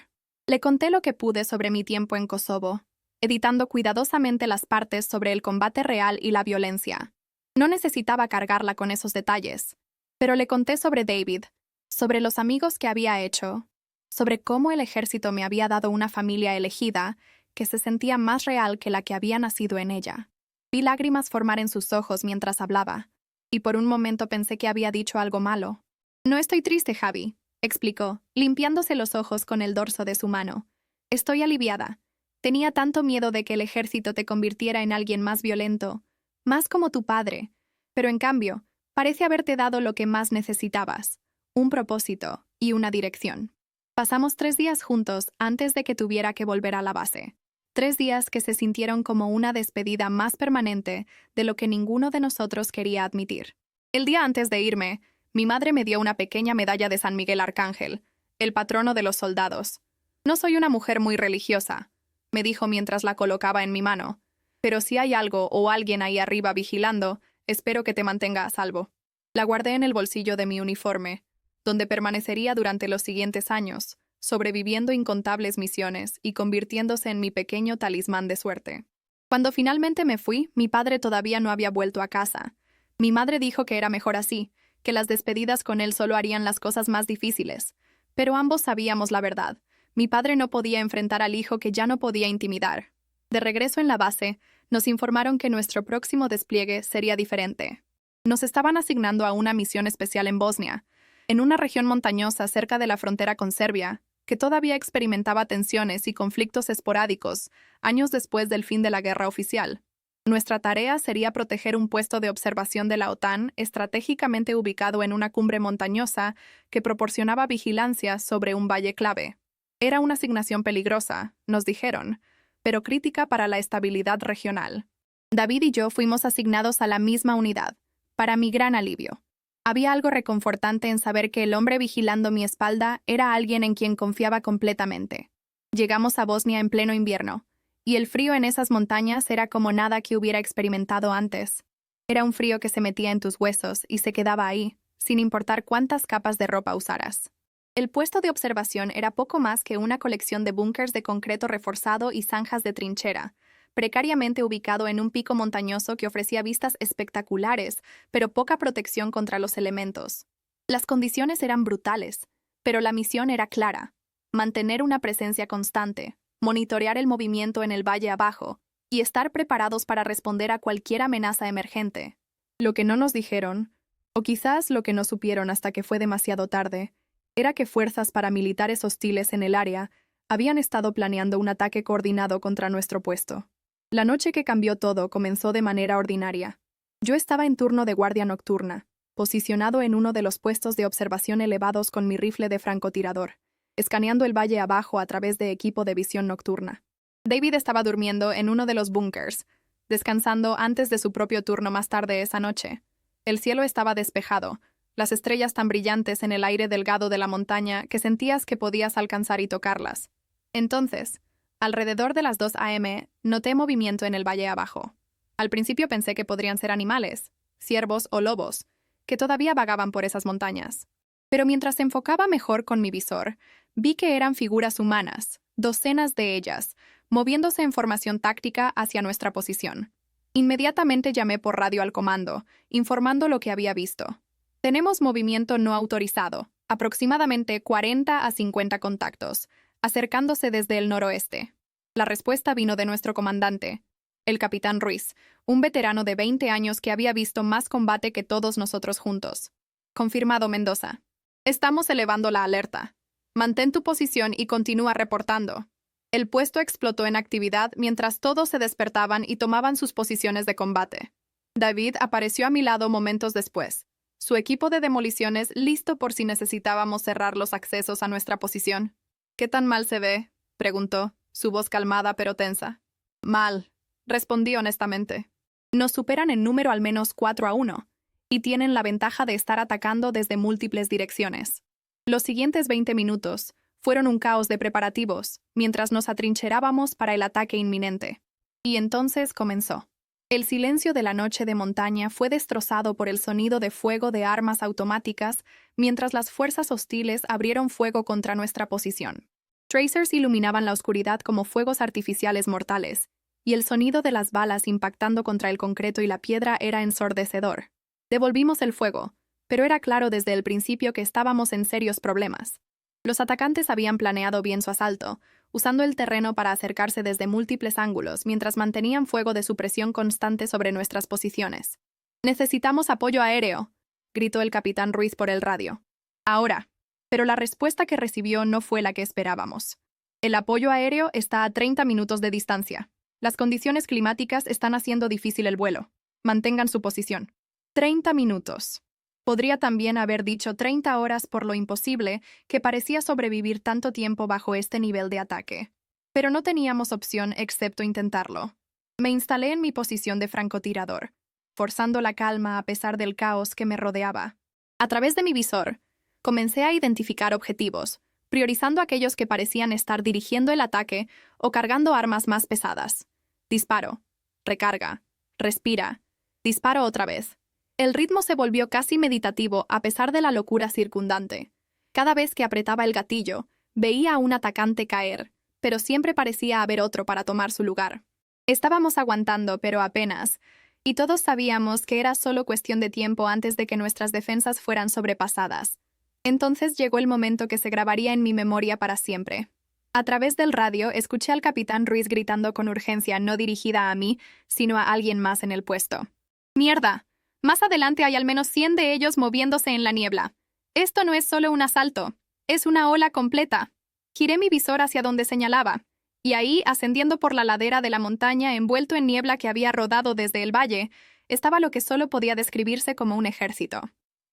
Le conté lo que pude sobre mi tiempo en Kosovo, editando cuidadosamente las partes sobre el combate real y la violencia. No necesitaba cargarla con esos detalles, pero le conté sobre David, sobre los amigos que había hecho, sobre cómo el ejército me había dado una familia elegida que se sentía más real que la que había nacido en ella. Vi lágrimas formar en sus ojos mientras hablaba, y por un momento pensé que había dicho algo malo. «No estoy triste, Javi», explicó, limpiándose los ojos con el dorso de su mano. «Estoy aliviada. Tenía tanto miedo de que el ejército te convirtiera en alguien más violento, más como tu padre, pero en cambio, parece haberte dado lo que más necesitabas, un propósito y una dirección». Pasamos 3 días juntos antes de que tuviera que volver a la base. 3 días que se sintieron como una despedida más permanente de lo que ninguno de nosotros quería admitir. El día antes de irme, mi madre me dio una pequeña medalla de San Miguel Arcángel, el patrono de los soldados. «No soy una mujer muy religiosa», me dijo mientras la colocaba en mi mano, «pero si hay algo o alguien ahí arriba vigilando, espero que te mantenga a salvo». La guardé en el bolsillo de mi uniforme, donde permanecería durante los siguientes años, sobreviviendo incontables misiones y convirtiéndose en mi pequeño talismán de suerte. Cuando finalmente me fui, mi padre todavía no había vuelto a casa. Mi madre dijo que era mejor así, que las despedidas con él solo harían las cosas más difíciles, pero ambos sabíamos la verdad. Mi padre no podía enfrentar al hijo que ya no podía intimidar. De regreso en la base, nos informaron que nuestro próximo despliegue sería diferente. Nos estaban asignando a una misión especial en Bosnia, en una región montañosa cerca de la frontera con Serbia, que todavía experimentaba tensiones y conflictos esporádicos años después del fin de la guerra oficial. Nuestra tarea sería proteger un puesto de observación de la OTAN estratégicamente ubicado en una cumbre montañosa que proporcionaba vigilancia sobre un valle clave. Era una asignación peligrosa, nos dijeron, pero crítica para la estabilidad regional. David y yo fuimos asignados a la misma unidad, para mi gran alivio. Había algo reconfortante en saber que el hombre vigilando mi espalda era alguien en quien confiaba completamente. Llegamos a Bosnia en pleno invierno, y el frío en esas montañas era como nada que hubiera experimentado antes. Era un frío que se metía en tus huesos y se quedaba ahí, sin importar cuántas capas de ropa usaras. El puesto de observación era poco más que una colección de búnkers de concreto reforzado y zanjas de trinchera, precariamente ubicado en un pico montañoso que ofrecía vistas espectaculares, pero poca protección contra los elementos. Las condiciones eran brutales, pero la misión era clara: mantener una presencia constante, monitorear el movimiento en el valle abajo y estar preparados para responder a cualquier amenaza emergente. Lo que no nos dijeron, o quizás lo que no supieron hasta que fue demasiado tarde, era que fuerzas paramilitares hostiles en el área habían estado planeando un ataque coordinado contra nuestro puesto. La noche que cambió todo comenzó de manera ordinaria. Yo estaba en turno de guardia nocturna, posicionado en uno de los puestos de observación elevados con mi rifle de francotirador, escaneando el valle abajo a través de equipo de visión nocturna. David estaba durmiendo en uno de los búnkers, descansando antes de su propio turno más tarde esa noche. El cielo estaba despejado, las estrellas tan brillantes en el aire delgado de la montaña que sentías que podías alcanzar y tocarlas. Entonces, alrededor de las 2 a.m., noté movimiento en el valle abajo. Al principio pensé que podrían ser animales, ciervos o lobos, que todavía vagaban por esas montañas. Pero mientras enfocaba mejor con mi visor, vi que eran figuras humanas, docenas de ellas, moviéndose en formación táctica hacia nuestra posición. Inmediatamente llamé por radio al comando, informando lo que había visto. Tenemos movimiento no autorizado, aproximadamente 40 a 50 contactos, acercándose desde el noroeste. La respuesta vino de nuestro comandante, el capitán Ruiz, un veterano de 20 años que había visto más combate que todos nosotros juntos. Confirmado, Mendoza. Estamos elevando la alerta. Mantén tu posición y continúa reportando. El puesto explotó en actividad mientras todos se despertaban y tomaban sus posiciones de combate. David apareció a mi lado momentos después, su equipo de demoliciones listo por si necesitábamos cerrar los accesos a nuestra posición. ¿Qué tan mal se ve?, preguntó, su voz calmada pero tensa. Mal, respondí honestamente. Nos superan en número al menos 4-1, y tienen la ventaja de estar atacando desde múltiples direcciones. Los siguientes 20 minutos fueron un caos de preparativos, mientras nos atrincherábamos para el ataque inminente. Y entonces comenzó. El silencio de la noche de montaña fue destrozado por el sonido de fuego de armas automáticas mientras las fuerzas hostiles abrieron fuego contra nuestra posición. Tracers iluminaban la oscuridad como fuegos artificiales mortales, y el sonido de las balas impactando contra el concreto y la piedra era ensordecedor. Devolvimos el fuego, pero era claro desde el principio que estábamos en serios problemas. Los atacantes habían planeado bien su asalto, usando el terreno para acercarse desde múltiples ángulos mientras mantenían fuego de supresión constante sobre nuestras posiciones. «Necesitamos apoyo aéreo», gritó el capitán Ruiz por el radio. «Ahora». Pero la respuesta que recibió no fue la que esperábamos. «El apoyo aéreo está a 30 minutos de distancia. Las condiciones climáticas están haciendo difícil el vuelo. Mantengan su posición». 30 minutos. Podría también haber dicho 30 horas por lo imposible que parecía sobrevivir tanto tiempo bajo este nivel de ataque. Pero no teníamos opción excepto intentarlo. Me instalé en mi posición de francotirador, forzando la calma a pesar del caos que me rodeaba. A través de mi visor, comencé a identificar objetivos, priorizando aquellos que parecían estar dirigiendo el ataque o cargando armas más pesadas. Disparo, recarga, respira, disparo otra vez. El ritmo se volvió casi meditativo a pesar de la locura circundante. Cada vez que apretaba el gatillo, veía a un atacante caer, pero siempre parecía haber otro para tomar su lugar. Estábamos aguantando, pero apenas, y todos sabíamos que era solo cuestión de tiempo antes de que nuestras defensas fueran sobrepasadas. Entonces llegó el momento que se grabaría en mi memoria para siempre. A través del radio escuché al capitán Ruiz gritando con urgencia no dirigida a mí, sino a alguien más en el puesto. «¡Mierda! Más adelante hay al menos 100 de ellos moviéndose en la niebla. Esto no es solo un asalto, es una ola completa». Giré mi visor hacia donde señalaba, y ahí, ascendiendo por la ladera de la montaña envuelto en niebla que había rodado desde el valle, estaba lo que solo podía describirse como un ejército.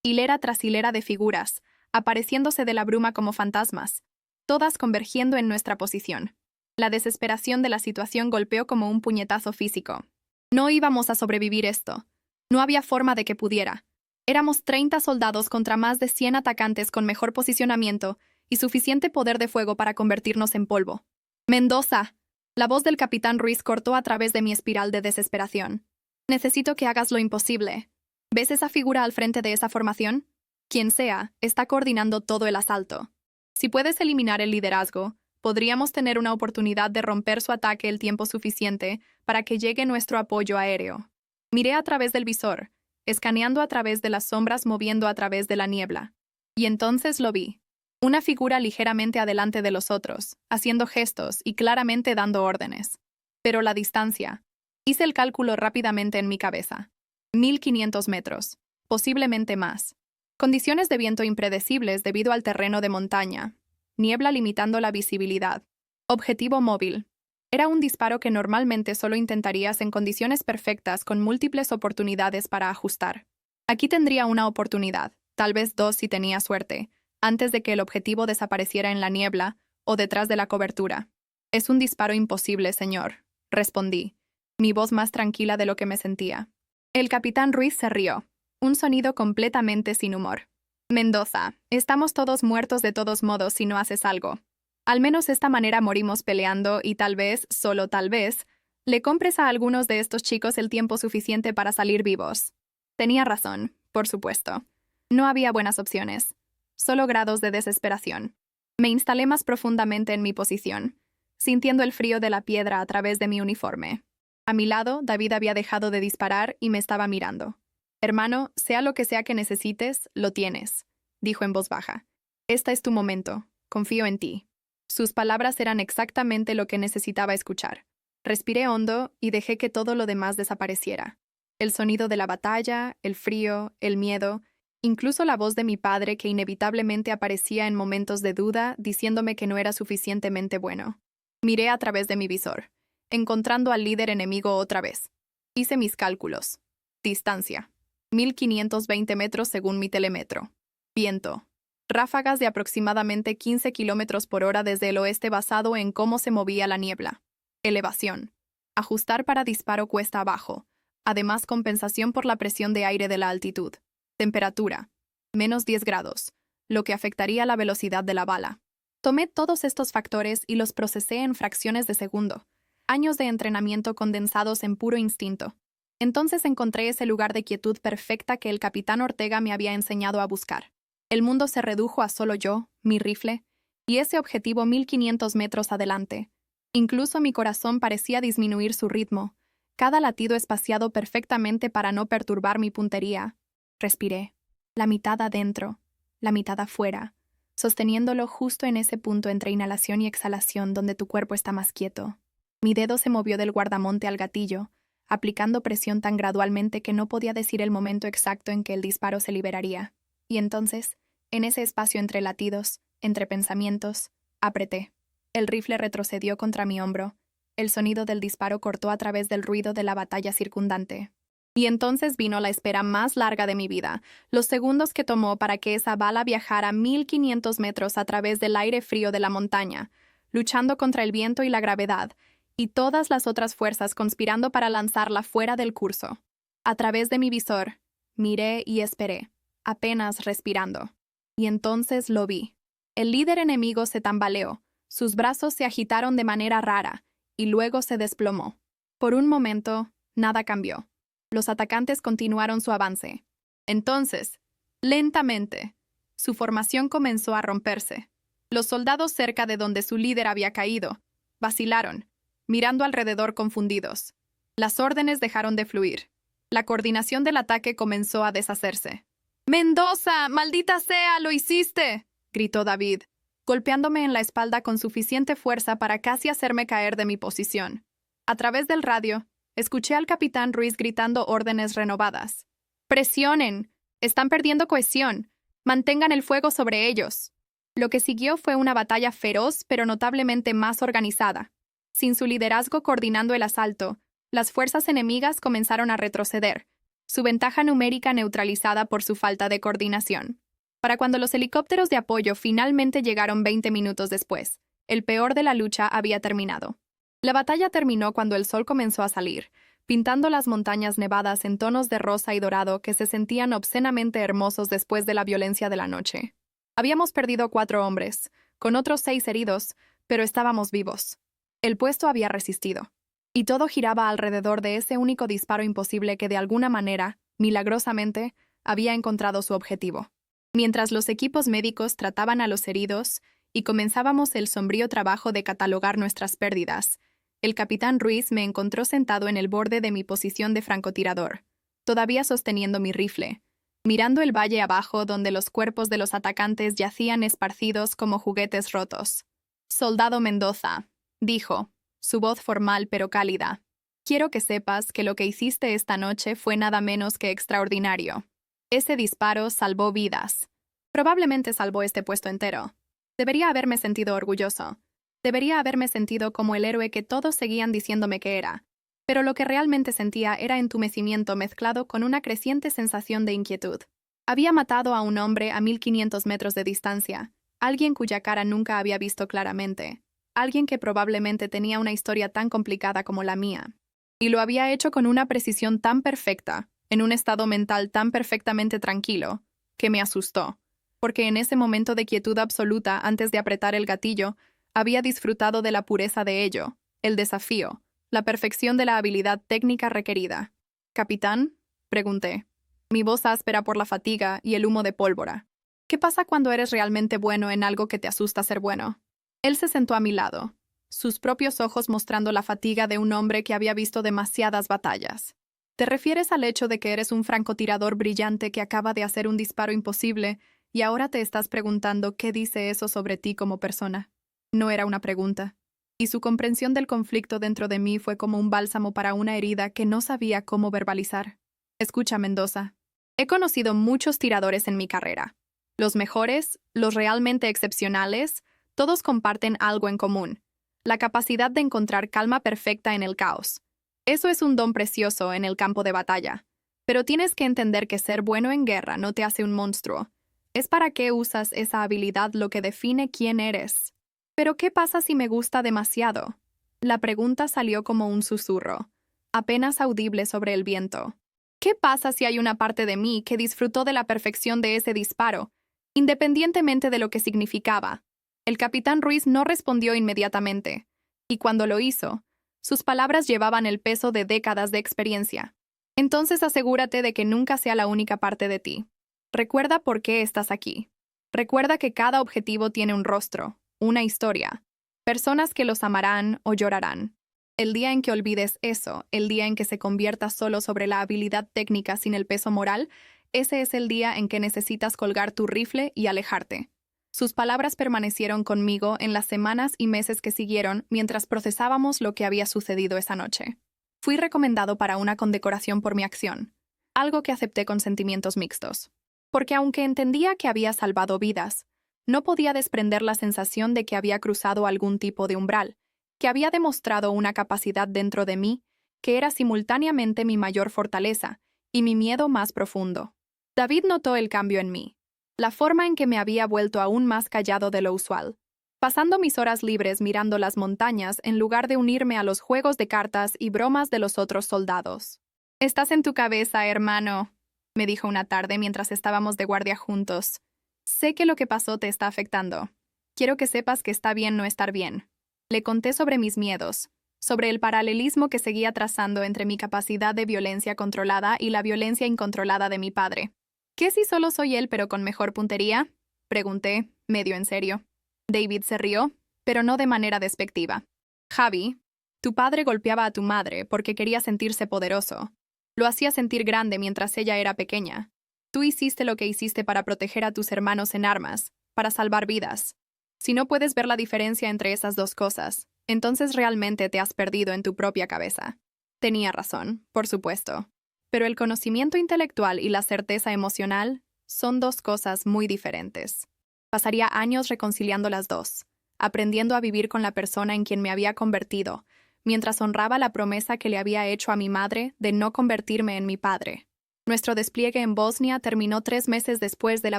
Hilera tras hilera de figuras, apareciéndose de la bruma como fantasmas, todas convergiendo en nuestra posición. La desesperación de la situación golpeó como un puñetazo físico. No íbamos a sobrevivir esto. No había forma de que pudiera. Éramos 30 soldados contra más de 100 atacantes con mejor posicionamiento y suficiente poder de fuego para convertirnos en polvo. «Mendoza», la voz del capitán Ruiz cortó a través de mi espiral de desesperación. «Necesito que hagas lo imposible. ¿Ves esa figura al frente de esa formación? Quien sea, está coordinando todo el asalto. Si puedes eliminar el liderazgo, podríamos tener una oportunidad de romper su ataque el tiempo suficiente para que llegue nuestro apoyo aéreo». Miré a través del visor, escaneando a través de las sombras moviendo a través de la niebla. Y entonces lo vi. Una figura ligeramente adelante de los otros, haciendo gestos y claramente dando órdenes. Pero la distancia. Hice el cálculo rápidamente en mi cabeza. 1500 metros, posiblemente más. Condiciones de viento impredecibles debido al terreno de montaña. Niebla limitando la visibilidad. Objetivo móvil. Era un disparo que normalmente solo intentarías en condiciones perfectas con múltiples oportunidades para ajustar. Aquí tendría una oportunidad, tal vez dos si tenía suerte, antes de que el objetivo desapareciera en la niebla o detrás de la cobertura. Es un disparo imposible, señor, respondí, mi voz más tranquila de lo que me sentía. El capitán Ruiz se rió, un sonido completamente sin humor. Mendoza, estamos todos muertos de todos modos si no haces algo. Al menos esta manera morimos peleando y tal vez, solo tal vez, le compres a algunos de estos chicos el tiempo suficiente para salir vivos. Tenía razón, por supuesto. No había buenas opciones, solo grados de desesperación. Me instalé más profundamente en mi posición, sintiendo el frío de la piedra a través de mi uniforme. A mi lado, David había dejado de disparar y me estaba mirando. Hermano, sea lo que sea que necesites, lo tienes, dijo en voz baja. Esta es tu momento, confío en ti. Sus palabras eran exactamente lo que necesitaba escuchar. Respiré hondo y dejé que todo lo demás desapareciera. El sonido de la batalla, el frío, el miedo, incluso la voz de mi padre que inevitablemente aparecía en momentos de duda diciéndome que no era suficientemente bueno. Miré a través de mi visor, encontrando al líder enemigo otra vez. Hice mis cálculos. Distancia: 1520 metros según mi telemetro. Viento: ráfagas de aproximadamente 15 kilómetros por hora desde el oeste basado en cómo se movía la niebla. Elevación: ajustar para disparo cuesta abajo. Además, compensación por la presión de aire de la altitud. Temperatura: -10 grados, lo que afectaría la velocidad de la bala. Tomé todos estos factores y los procesé en fracciones de segundo. Años de entrenamiento condensados en puro instinto. Entonces encontré ese lugar de quietud perfecta que el capitán Ortega me había enseñado a buscar. El mundo se redujo a solo yo, mi rifle, y ese objetivo 1500 metros adelante. Incluso mi corazón parecía disminuir su ritmo, cada latido espaciado perfectamente para no perturbar mi puntería. Respiré, la mitad adentro, la mitad afuera, sosteniéndolo justo en ese punto entre inhalación y exhalación donde tu cuerpo está más quieto. Mi dedo se movió del guardamonte al gatillo, aplicando presión tan gradualmente que no podía decir el momento exacto en que el disparo se liberaría. Y entonces, en ese espacio entre latidos, entre pensamientos, apreté. El rifle retrocedió contra mi hombro. El sonido del disparo cortó a través del ruido de la batalla circundante. Y entonces vino la espera más larga de mi vida, los segundos que tomó para que esa bala viajara 1500 metros a través del aire frío de la montaña, luchando contra el viento y la gravedad, y todas las otras fuerzas conspirando para lanzarla fuera del curso. A través de mi visor, miré y esperé, apenas respirando. Y entonces lo vi. El líder enemigo se tambaleó, sus brazos se agitaron de manera rara, y luego se desplomó. Por un momento, nada cambió. Los atacantes continuaron su avance. Entonces, lentamente, su formación comenzó a romperse. Los soldados cerca de donde su líder había caído vacilaron, mirando alrededor confundidos. Las órdenes dejaron de fluir. La coordinación del ataque comenzó a deshacerse. «¡Mendoza! ¡Maldita sea! ¡Lo hiciste!», gritó David, golpeándome en la espalda con suficiente fuerza para casi hacerme caer de mi posición. A través del radio, escuché al capitán Ruiz gritando órdenes renovadas. «¡Presionen! Están perdiendo cohesión. Mantengan el fuego sobre ellos». Lo que siguió fue una batalla feroz pero notablemente más organizada. Sin su liderazgo coordinando el asalto, las fuerzas enemigas comenzaron a retroceder, su ventaja numérica neutralizada por su falta de coordinación. Para cuando los helicópteros de apoyo finalmente llegaron 20 minutos después, el peor de la lucha había terminado. La batalla terminó cuando el sol comenzó a salir, pintando las montañas nevadas en tonos de rosa y dorado que se sentían obscenamente hermosos después de la violencia de la noche. Habíamos perdido 4 hombres, con otros 6 heridos, pero estábamos vivos. El puesto había resistido. Y todo giraba alrededor de ese único disparo imposible que de alguna manera, milagrosamente, había encontrado su objetivo. Mientras los equipos médicos trataban a los heridos y comenzábamos el sombrío trabajo de catalogar nuestras pérdidas, el capitán Ruiz me encontró sentado en el borde de mi posición de francotirador, todavía sosteniendo mi rifle, mirando el valle abajo donde los cuerpos de los atacantes yacían esparcidos como juguetes rotos. «Soldado Mendoza», dijo, su voz formal pero cálida, «quiero que sepas que lo que hiciste esta noche fue nada menos que extraordinario. Ese disparo salvó vidas. Probablemente salvó este puesto entero. Debería haberme sentido orgulloso. Debería haberme sentido como el héroe que todos seguían diciéndome que era, pero lo que realmente sentía era entumecimiento mezclado con una creciente sensación de inquietud. Había matado a un hombre a 1500 metros de distancia, alguien cuya cara nunca había visto claramente, alguien que probablemente tenía una historia tan complicada como la mía. Y lo había hecho con una precisión tan perfecta, en un estado mental tan perfectamente tranquilo, que me asustó, porque en ese momento de quietud absoluta antes de apretar el gatillo, había disfrutado de la pureza de ello, el desafío, la perfección de la habilidad técnica requerida. «¿Capitán?», pregunté, mi voz áspera por la fatiga y el humo de pólvora. «¿Qué pasa cuando eres realmente bueno en algo que te asusta ser bueno?». Él se sentó a mi lado, sus propios ojos mostrando la fatiga de un hombre que había visto demasiadas batallas. «¿Te refieres al hecho de que eres un francotirador brillante que acaba de hacer un disparo imposible y ahora te estás preguntando qué dice eso sobre ti como persona?». No era una pregunta, y su comprensión del conflicto dentro de mí fue como un bálsamo para una herida que no sabía cómo verbalizar. «Escucha, Mendoza. He conocido muchos tiradores en mi carrera. Los mejores, los realmente excepcionales, todos comparten algo en común: la capacidad de encontrar calma perfecta en el caos. Eso es un don precioso en el campo de batalla. Pero tienes que entender que ser bueno en guerra no te hace un monstruo. Es para qué usas esa habilidad lo que define quién eres». «¿Pero qué pasa si me gusta demasiado?». La pregunta salió como un susurro, apenas audible sobre el viento. «¿Qué pasa si hay una parte de mí que disfrutó de la perfección de ese disparo, independientemente de lo que significaba?». El capitán Ruiz no respondió inmediatamente, y cuando lo hizo, sus palabras llevaban el peso de décadas de experiencia. «Entonces asegúrate de que nunca sea la única parte de ti. Recuerda por qué estás aquí. Recuerda que cada objetivo tiene un rostro, una historia, personas que los amarán o llorarán. El día en que olvides eso, el día en que se convierta solo sobre la habilidad técnica sin el peso moral, ese es el día en que necesitas colgar tu rifle y alejarte». Sus palabras permanecieron conmigo en las semanas y meses que siguieron mientras procesábamos lo que había sucedido esa noche. Fui recomendado para una condecoración por mi acción, algo que acepté con sentimientos mixtos. Porque aunque entendía que había salvado vidas, no podía desprender la sensación de que había cruzado algún tipo de umbral, que había demostrado una capacidad dentro de mí que era simultáneamente mi mayor fortaleza y mi miedo más profundo. David notó el cambio en mí, la forma en que me había vuelto aún más callado de lo usual, pasando mis horas libres mirando las montañas en lugar de unirme a los juegos de cartas y bromas de los otros soldados. «Estás en tu cabeza, hermano», me dijo una tarde mientras estábamos de guardia juntos. «Sé que lo que pasó te está afectando. Quiero que sepas que está bien no estar bien». Le conté sobre mis miedos, sobre el paralelismo que seguía trazando entre mi capacidad de violencia controlada y la violencia incontrolada de mi padre. «¿Qué si solo soy él pero con mejor puntería?», pregunté, medio en serio. David se rió, pero no de manera despectiva. «Javi, tu padre golpeaba a tu madre porque quería sentirse poderoso. Lo hacía sentir grande mientras ella era pequeña. Tú hiciste lo que hiciste para proteger a tus hermanos en armas, para salvar vidas. Si no puedes ver la diferencia entre esas dos cosas, entonces realmente te has perdido en tu propia cabeza». Tenía razón, por supuesto. Pero el conocimiento intelectual y la certeza emocional son dos cosas muy diferentes. Pasaría años reconciliando las dos, aprendiendo a vivir con la persona en quien me había convertido, mientras honraba la promesa que le había hecho a mi madre de no convertirme en mi padre. Nuestro despliegue en Bosnia terminó 3 meses después de la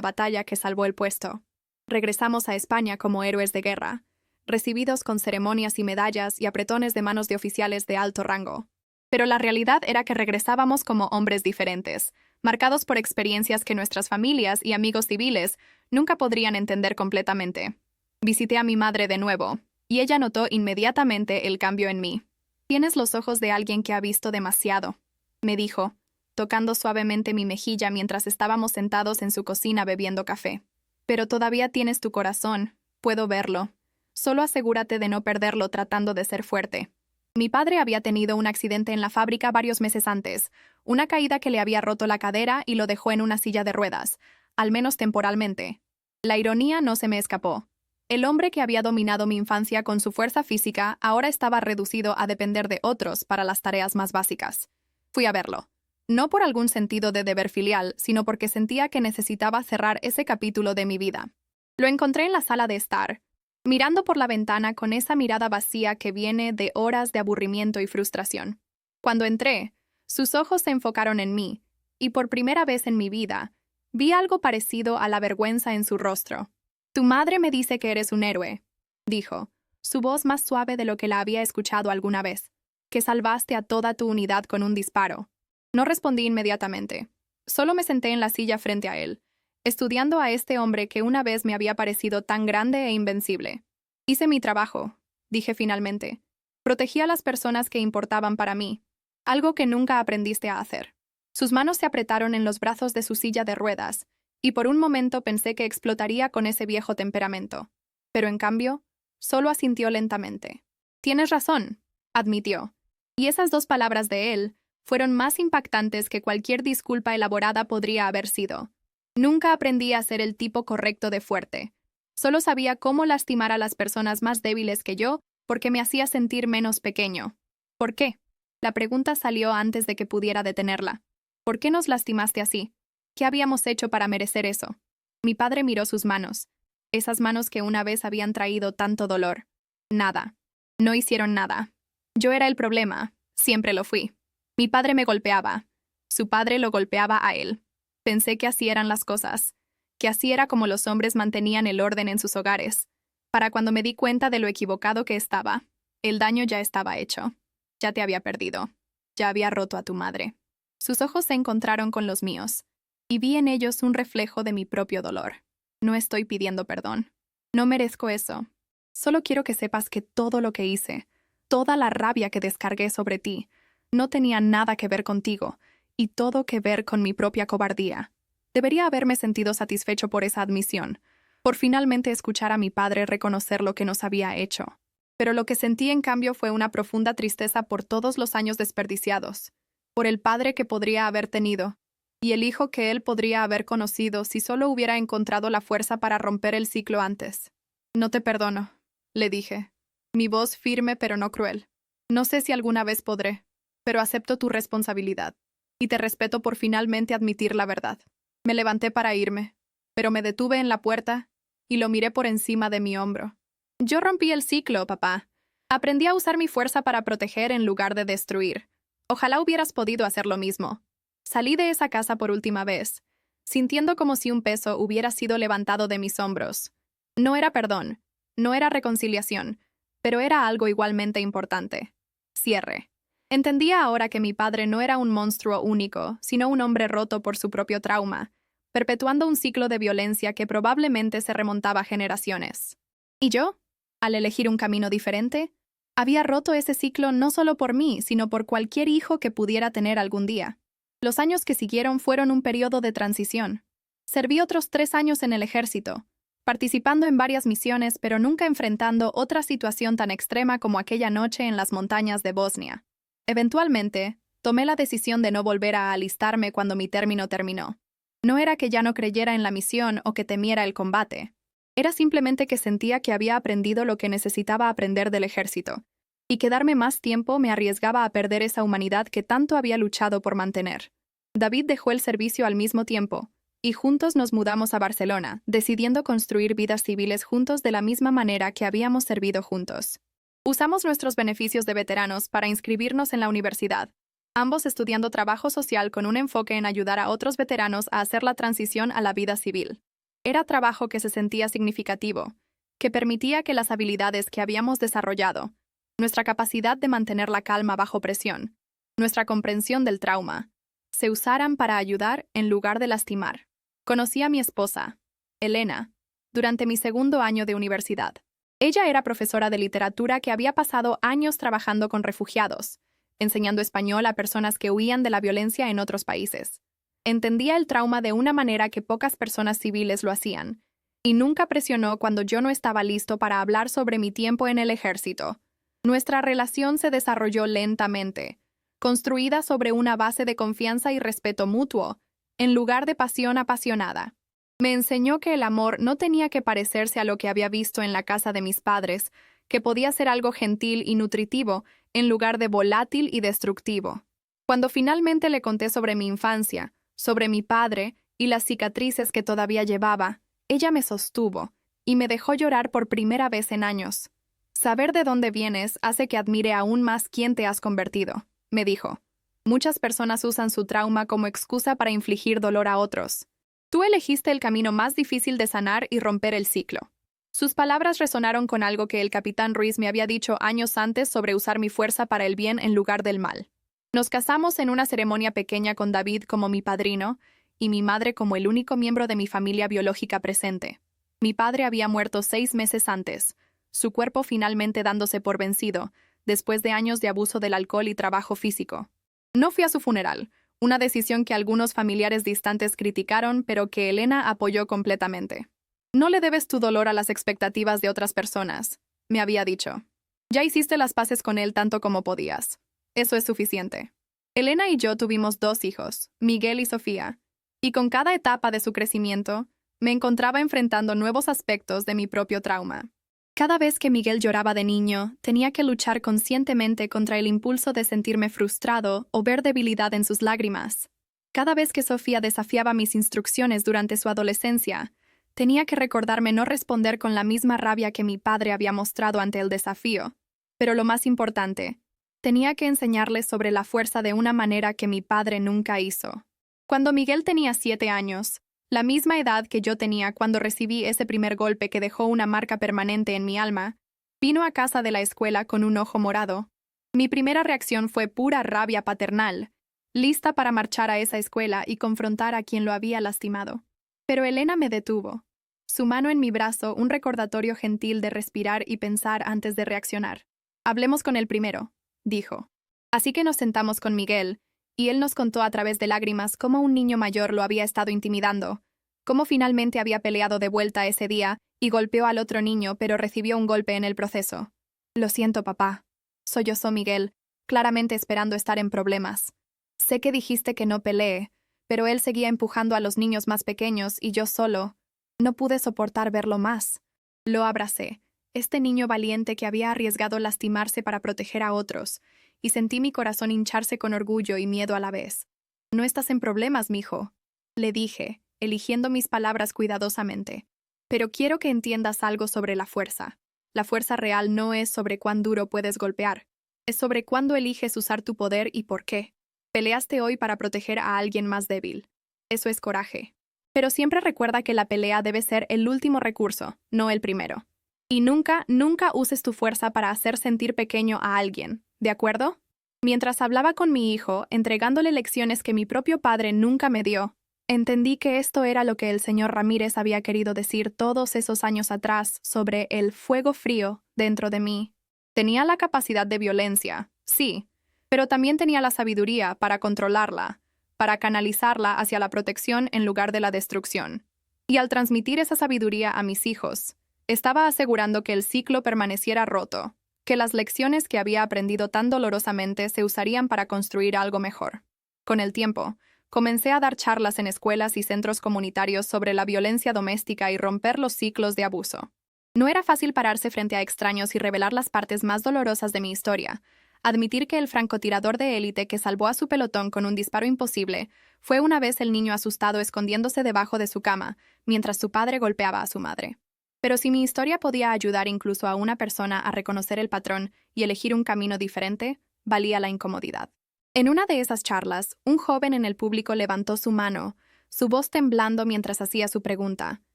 batalla que salvó el puesto. Regresamos a España como héroes de guerra, recibidos con ceremonias y medallas y apretones de manos de oficiales de alto rango. Pero la realidad era que regresábamos como hombres diferentes, marcados por experiencias que nuestras familias y amigos civiles nunca podrían entender completamente. Visité a mi madre de nuevo, y ella notó inmediatamente el cambio en mí. «Tienes los ojos de alguien que ha visto demasiado», me dijo, tocando suavemente mi mejilla mientras estábamos sentados en su cocina bebiendo café. «Pero todavía tienes tu corazón, puedo verlo. Solo asegúrate de no perderlo tratando de ser fuerte». Mi padre había tenido un accidente en la fábrica varios meses antes, una caída que le había roto la cadera y lo dejó en una silla de ruedas, al menos temporalmente. La ironía no se me escapó. El hombre que había dominado mi infancia con su fuerza física ahora estaba reducido a depender de otros para las tareas más básicas. Fui a verlo. No por algún sentido de deber filial, sino porque sentía que necesitaba cerrar ese capítulo de mi vida. Lo encontré en la sala de estar, mirando por la ventana con esa mirada vacía que viene de horas de aburrimiento y frustración. Cuando entré, sus ojos se enfocaron en mí, y por primera vez en mi vida, vi algo parecido a la vergüenza en su rostro. «Tu madre me dice que eres un héroe», dijo, su voz más suave de lo que la había escuchado alguna vez, «que salvaste a toda tu unidad con un disparo». No respondí inmediatamente. Solo me senté en la silla frente a él, estudiando a este hombre que una vez me había parecido tan grande e invencible. «Hice mi trabajo», dije finalmente. «Protegí a las personas que importaban para mí, algo que nunca aprendiste a hacer». Sus manos se apretaron en los brazos de su silla de ruedas, y por un momento pensé que explotaría con ese viejo temperamento. Pero en cambio, solo asintió lentamente. «Tienes razón», admitió. Y esas dos palabras de él fueron más impactantes que cualquier disculpa elaborada podría haber sido. Nunca aprendí a ser el tipo correcto de fuerte. Solo sabía cómo lastimar a las personas más débiles que yo porque me hacía sentir menos pequeño. ¿Por qué? La pregunta salió antes de que pudiera detenerla. ¿Por qué nos lastimaste así? ¿Qué habíamos hecho para merecer eso? Mi padre miró sus manos, esas manos que una vez habían traído tanto dolor. Nada. No hicieron nada. Yo era el problema. Siempre lo fui. Mi padre me golpeaba. Su padre lo golpeaba a él. Pensé que así eran las cosas, que así era como los hombres mantenían el orden en sus hogares. Para cuando me di cuenta de lo equivocado que estaba, el daño ya estaba hecho. Ya te había perdido. Ya había roto a tu madre. Sus ojos se encontraron con los míos, y vi en ellos un reflejo de mi propio dolor. No estoy pidiendo perdón. No merezco eso. Solo quiero que sepas que todo lo que hice, toda la rabia que descargué sobre ti, no tenía nada que ver contigo, y todo que ver con mi propia cobardía. Debería haberme sentido satisfecho por esa admisión, por finalmente escuchar a mi padre reconocer lo que nos había hecho. Pero lo que sentí en cambio fue una profunda tristeza por todos los años desperdiciados, por el padre que podría haber tenido, y el hijo que él podría haber conocido si solo hubiera encontrado la fuerza para romper el ciclo antes. «No te perdono», le dije, mi voz firme pero no cruel. «No sé si alguna vez podré, pero acepto tu responsabilidad, y te respeto por finalmente admitir la verdad». Me levanté para irme, pero me detuve en la puerta y lo miré por encima de mi hombro. «Yo rompí el ciclo, papá. Aprendí a usar mi fuerza para proteger en lugar de destruir. Ojalá hubieras podido hacer lo mismo». Salí de esa casa por última vez, sintiendo como si un peso hubiera sido levantado de mis hombros. No era perdón, no era reconciliación, pero era algo igualmente importante. Cierre. Entendía ahora que mi padre no era un monstruo único, sino un hombre roto por su propio trauma, perpetuando un ciclo de violencia que probablemente se remontaba a generaciones. ¿Y yo? Al elegir un camino diferente, había roto ese ciclo no solo por mí, sino por cualquier hijo que pudiera tener algún día. Los años que siguieron fueron un periodo de transición. Serví otros 3 años en el ejército, participando en varias misiones pero nunca enfrentando otra situación tan extrema como aquella noche en las montañas de Bosnia. Eventualmente, tomé la decisión de no volver a alistarme cuando mi término terminó. No era que ya no creyera en la misión o que temiera el combate. Era simplemente que sentía que había aprendido lo que necesitaba aprender del ejército, y quedarme más tiempo me arriesgaba a perder esa humanidad que tanto había luchado por mantener. David dejó el servicio al mismo tiempo, y juntos nos mudamos a Barcelona, decidiendo construir vidas civiles juntos de la misma manera que habíamos servido juntos. Usamos nuestros beneficios de veteranos para inscribirnos en la universidad, ambos estudiando trabajo social con un enfoque en ayudar a otros veteranos a hacer la transición a la vida civil. Era trabajo que se sentía significativo, que permitía que las habilidades que habíamos desarrollado, nuestra capacidad de mantener la calma bajo presión, nuestra comprensión del trauma, se usaran para ayudar en lugar de lastimar. Conocí a mi esposa, Elena, durante mi 2º año de universidad. Ella era profesora de literatura que había pasado años trabajando con refugiados, enseñando español a personas que huían de la violencia en otros países. Entendía el trauma de una manera que pocas personas civiles lo hacían, y nunca presionó cuando yo no estaba listo para hablar sobre mi tiempo en el ejército. Nuestra relación se desarrolló lentamente, construida sobre una base de confianza y respeto mutuo, en lugar de pasión apasionada. Me enseñó que el amor no tenía que parecerse a lo que había visto en la casa de mis padres, que podía ser algo gentil y nutritivo en lugar de volátil y destructivo. Cuando finalmente le conté sobre mi infancia, sobre mi padre y las cicatrices que todavía llevaba, ella me sostuvo, y me dejó llorar por primera vez en años. Saber de dónde vienes hace que admire aún más quién te has convertido, me dijo. Muchas personas usan su trauma como excusa para infligir dolor a otros. Tú elegiste el camino más difícil de sanar y romper el ciclo. Sus palabras resonaron con algo que el capitán Ruiz me había dicho años antes sobre usar mi fuerza para el bien en lugar del mal. Nos casamos en una ceremonia pequeña con David como mi padrino y mi madre como el único miembro de mi familia biológica presente. Mi padre había muerto 6 meses antes, su cuerpo finalmente dándose por vencido, después de años de abuso del alcohol y trabajo físico. No fui a su funeral, una decisión que algunos familiares distantes criticaron, pero que Elena apoyó completamente. No le debes tu dolor a las expectativas de otras personas, me había dicho. Ya hiciste las paces con él tanto como podías. Eso es suficiente. Elena y yo tuvimos 2 hijos, Miguel y Sofía, y con cada etapa de su crecimiento, me encontraba enfrentando nuevos aspectos de mi propio trauma. Cada vez que Miguel lloraba de niño, tenía que luchar conscientemente contra el impulso de sentirme frustrado o ver debilidad en sus lágrimas. Cada vez que Sofía desafiaba mis instrucciones durante su adolescencia, tenía que recordarme no responder con la misma rabia que mi padre había mostrado ante el desafío. Pero lo más importante, tenía que enseñarles sobre la fuerza de una manera que mi padre nunca hizo. Cuando Miguel tenía 7 años, la misma edad que yo tenía cuando recibí ese primer golpe que dejó una marca permanente en mi alma, vino a casa de la escuela con un ojo morado. Mi primera reacción fue pura rabia paternal, lista para marchar a esa escuela y confrontar a quien lo había lastimado. Pero Elena me detuvo. Su mano en mi brazo, un recordatorio gentil de respirar y pensar antes de reaccionar. Hablemos con él primero, dijo. Así que nos sentamos con Miguel, y él nos contó a través de lágrimas cómo un niño mayor lo había estado intimidando, cómo finalmente había peleado de vuelta ese día y golpeó al otro niño, pero recibió un golpe en el proceso. Lo siento, papá, sollozó Miguel, claramente esperando estar en problemas. Sé que dijiste que no pelee, pero él seguía empujando a los niños más pequeños y yo solo. No pude soportar verlo más. Lo abracé, este niño valiente que había arriesgado lastimarse para proteger a otros, y sentí mi corazón hincharse con orgullo y miedo a la vez. No estás en problemas, mijo, le dije, eligiendo mis palabras cuidadosamente. Pero quiero que entiendas algo sobre la fuerza. La fuerza real no es sobre cuán duro puedes golpear, es sobre cuándo eliges usar tu poder y por qué. Peleaste hoy para proteger a alguien más débil. Eso es coraje. Pero siempre recuerda que la pelea debe ser el último recurso, no el primero. Y nunca uses tu fuerza para hacer sentir pequeño a alguien, ¿de acuerdo? Mientras hablaba con mi hijo, entregándole lecciones que mi propio padre nunca me dio, entendí que esto era lo que el señor Ramírez había querido decir todos esos años atrás sobre el fuego frío dentro de mí. Tenía la capacidad de violencia, sí, pero también tenía la sabiduría para controlarla, para canalizarla hacia la protección en lugar de la destrucción. Y al transmitir esa sabiduría a mis hijos, estaba asegurando que el ciclo permaneciera roto, que las lecciones que había aprendido tan dolorosamente se usarían para construir algo mejor. Con el tiempo, comencé a dar charlas en escuelas y centros comunitarios sobre la violencia doméstica y romper los ciclos de abuso. No era fácil pararse frente a extraños y revelar las partes más dolorosas de mi historia, admitir que el francotirador de élite que salvó a su pelotón con un disparo imposible fue una vez el niño asustado escondiéndose debajo de su cama, mientras su padre golpeaba a su madre. Pero si mi historia podía ayudar incluso a una persona a reconocer el patrón y elegir un camino diferente, valía la incomodidad. En una de esas charlas, un joven en el público levantó su mano, su voz temblando mientras hacía su pregunta.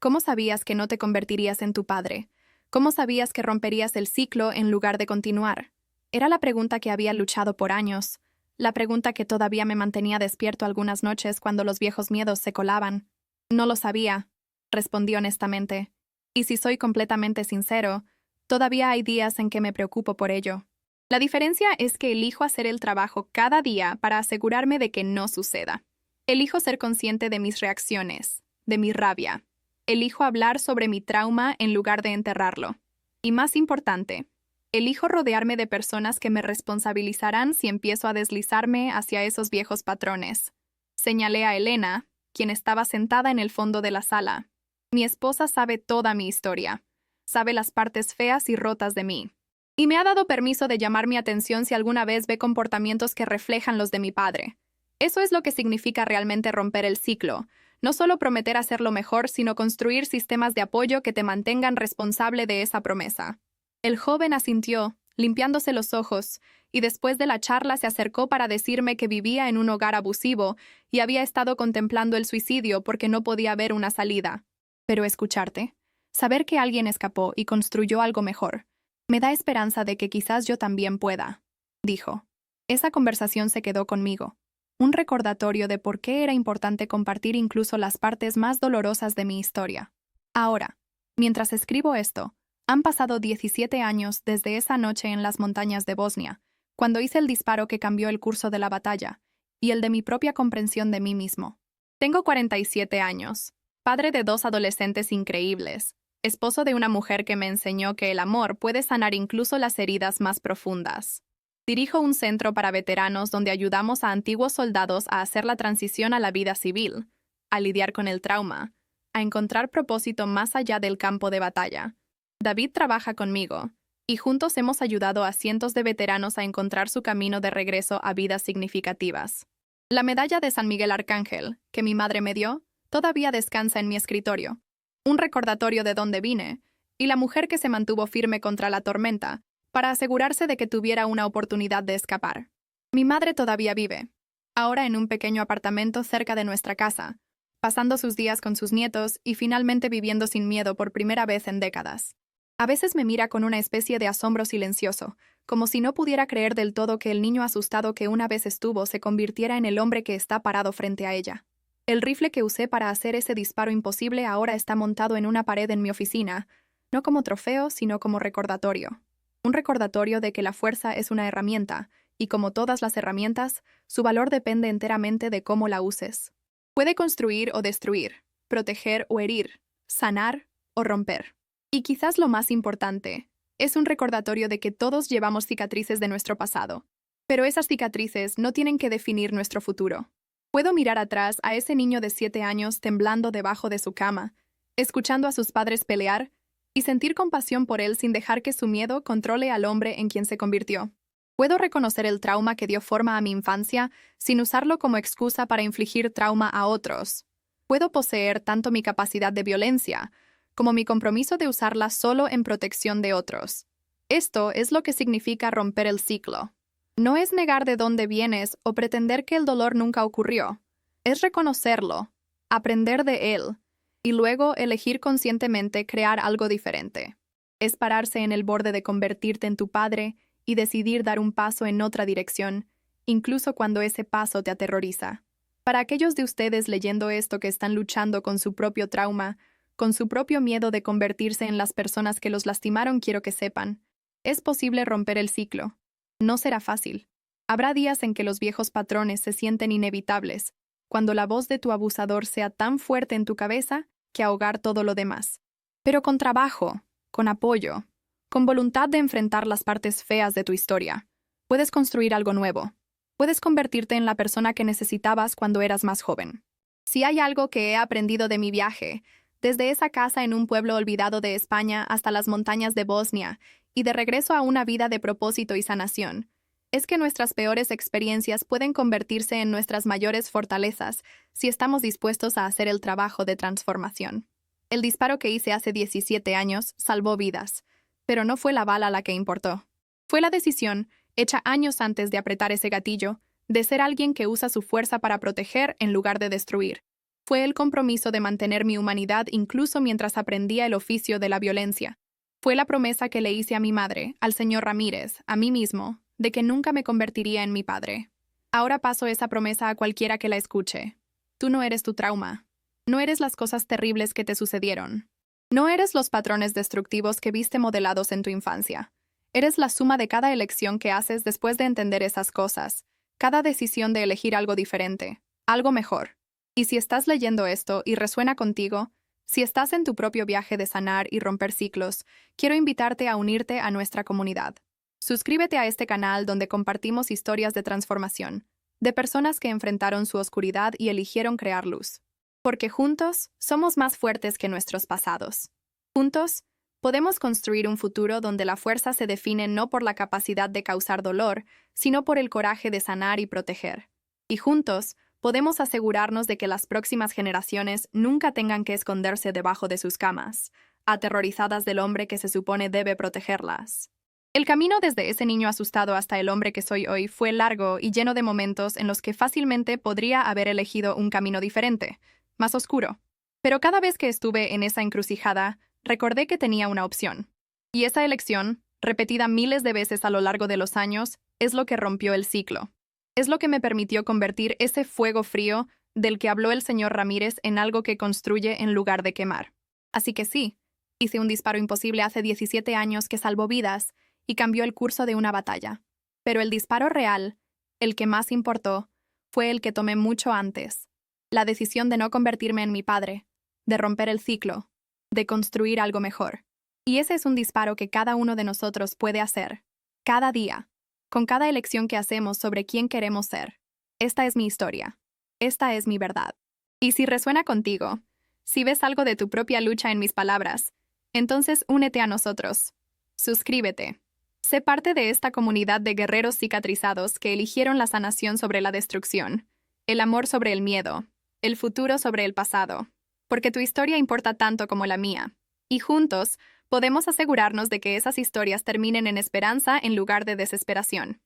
¿Cómo sabías que no te convertirías en tu padre? ¿Cómo sabías que romperías el ciclo en lugar de continuar? Era la pregunta que había luchado por años, la pregunta que todavía me mantenía despierto algunas noches cuando los viejos miedos se colaban. No lo sabía, respondí honestamente. Y si soy completamente sincero, todavía hay días en que me preocupo por ello. La diferencia es que elijo hacer el trabajo cada día para asegurarme de que no suceda. Elijo ser consciente de mis reacciones, de mi rabia. Elijo hablar sobre mi trauma en lugar de enterrarlo. Y más importante, elijo rodearme de personas que me responsabilizarán si empiezo a deslizarme hacia esos viejos patrones. Señalé a Elena, quien estaba sentada en el fondo de la sala. Mi esposa sabe toda mi historia. Sabe las partes feas y rotas de mí. Y me ha dado permiso de llamar mi atención si alguna vez ve comportamientos que reflejan los de mi padre. Eso es lo que significa realmente romper el ciclo, No solo prometer hacerlo mejor, sino construir sistemas de apoyo que te mantengan responsable de esa promesa. El joven asintió, limpiándose los ojos, y después de la charla se acercó para decirme que vivía en un hogar abusivo y había estado contemplando el suicidio porque no podía ver una salida. Pero escucharte, saber que alguien escapó y construyó algo mejor, me da esperanza de que quizás yo también pueda, dijo. Esa conversación se quedó conmigo. Un recordatorio de por qué era importante compartir incluso las partes más dolorosas de mi historia. Ahora, mientras escribo esto, han pasado 17 años desde esa noche en las montañas de Bosnia, cuando hice el disparo que cambió el curso de la batalla, y el de mi propia comprensión de mí mismo. Tengo 47 años, padre de 2 adolescentes increíbles, esposo de una mujer que me enseñó que el amor puede sanar incluso las heridas más profundas. Dirijo un centro para veteranos donde ayudamos a antiguos soldados a hacer la transición a la vida civil, a lidiar con el trauma, a encontrar propósito más allá del campo de batalla. David trabaja conmigo, y juntos hemos ayudado a cientos de veteranos a encontrar su camino de regreso a vidas significativas. La medalla de San Miguel Arcángel, que mi madre me dio, todavía descansa en mi escritorio. Un recordatorio de dónde vine, y la mujer que se mantuvo firme contra la tormenta, para asegurarse de que tuviera una oportunidad de escapar. Mi madre todavía vive, ahora en un pequeño apartamento cerca de nuestra casa, pasando sus días con sus nietos y finalmente viviendo sin miedo por primera vez en décadas. A veces me mira con una especie de asombro silencioso, como si no pudiera creer del todo que el niño asustado que una vez estuvo se convirtiera en el hombre que está parado frente a ella. El rifle que usé para hacer ese disparo imposible ahora está montado en una pared en mi oficina, no como trofeo, sino como recordatorio. Un recordatorio de que la fuerza es una herramienta, y como todas las herramientas, su valor depende enteramente de cómo la uses. Puede construir o destruir, proteger o herir, sanar o romper. Y quizás lo más importante, es un recordatorio de que todos llevamos cicatrices de nuestro pasado. Pero esas cicatrices no tienen que definir nuestro futuro. Puedo mirar atrás a ese niño de 7 años temblando debajo de su cama, escuchando a sus padres pelear, y sentir compasión por él sin dejar que su miedo controle al hombre en quien se convirtió. Puedo reconocer el trauma que dio forma a mi infancia sin usarlo como excusa para infligir trauma a otros. Puedo poseer tanto mi capacidad de violencia como mi compromiso de usarla solo en protección de otros. Esto es lo que significa romper el ciclo. No es negar de dónde vienes o pretender que el dolor nunca ocurrió. Es reconocerlo, aprender de él, y luego elegir conscientemente crear algo diferente. Es pararse en el borde de convertirte en tu padre y decidir dar un paso en otra dirección, incluso cuando ese paso te aterroriza. Para aquellos de ustedes leyendo esto que están luchando con su propio trauma, con su propio miedo de convertirse en las personas que los lastimaron, quiero que sepan, es posible romper el ciclo. No será fácil. Habrá días en que los viejos patrones se sienten inevitables, cuando la voz de tu abusador sea tan fuerte en tu cabeza que ahogar todo lo demás. Pero con trabajo, con apoyo, con voluntad de enfrentar las partes feas de tu historia, puedes construir algo nuevo. Puedes convertirte en la persona que necesitabas cuando eras más joven. Si hay algo que he aprendido de mi viaje, desde esa casa en un pueblo olvidado de España hasta las montañas de Bosnia y de regreso a una vida de propósito y sanación, es que nuestras peores experiencias pueden convertirse en nuestras mayores fortalezas si estamos dispuestos a hacer el trabajo de transformación. El disparo que hice hace 17 años salvó vidas, pero no fue la bala la que importó. Fue la decisión, hecha años antes de apretar ese gatillo, de ser alguien que usa su fuerza para proteger en lugar de destruir. Fue el compromiso de mantener mi humanidad incluso mientras aprendía el oficio de la violencia. Fue la promesa que le hice a mi madre, al señor Ramírez, a mí mismo, de que nunca me convertiría en mi padre. Ahora paso esa promesa a cualquiera que la escuche. Tú no eres tu trauma. No eres las cosas terribles que te sucedieron. No eres los patrones destructivos que viste modelados en tu infancia. Eres la suma de cada elección que haces después de entender esas cosas, cada decisión de elegir algo diferente, algo mejor. Y si estás leyendo esto y resuena contigo, si estás en tu propio viaje de sanar y romper ciclos, quiero invitarte a unirte a nuestra comunidad. Suscríbete a este canal donde compartimos historias de transformación, de personas que enfrentaron su oscuridad y eligieron crear luz. Porque juntos somos más fuertes que nuestros pasados. Juntos podemos construir un futuro donde la fuerza se define no por la capacidad de causar dolor, sino por el coraje de sanar y proteger. Y juntos podemos asegurarnos de que las próximas generaciones nunca tengan que esconderse debajo de sus camas, aterrorizadas del hombre que se supone debe protegerlas. El camino desde ese niño asustado hasta el hombre que soy hoy fue largo y lleno de momentos en los que fácilmente podría haber elegido un camino diferente, más oscuro. Pero cada vez que estuve en esa encrucijada, recordé que tenía una opción. Y esa elección, repetida miles de veces a lo largo de los años, es lo que rompió el ciclo. Es lo que me permitió convertir ese fuego frío del que habló el señor Ramírez en algo que construye en lugar de quemar. Así que sí, hice un disparo imposible hace 17 años que salvó vidas y cambió el curso de una batalla. Pero el disparo real, el que más importó, fue el que tomé mucho antes. La decisión de no convertirme en mi padre, de romper el ciclo, de construir algo mejor. Y ese es un disparo que cada uno de nosotros puede hacer, cada día, con cada elección que hacemos sobre quién queremos ser. Esta es mi historia. Esta es mi verdad. Y si resuena contigo, si ves algo de tu propia lucha en mis palabras, entonces únete a nosotros. Suscríbete. Sé parte de esta comunidad de guerreros cicatrizados que eligieron la sanación sobre la destrucción, el amor sobre el miedo, el futuro sobre el pasado, porque tu historia importa tanto como la mía. Y juntos, podemos asegurarnos de que esas historias terminen en esperanza en lugar de desesperación.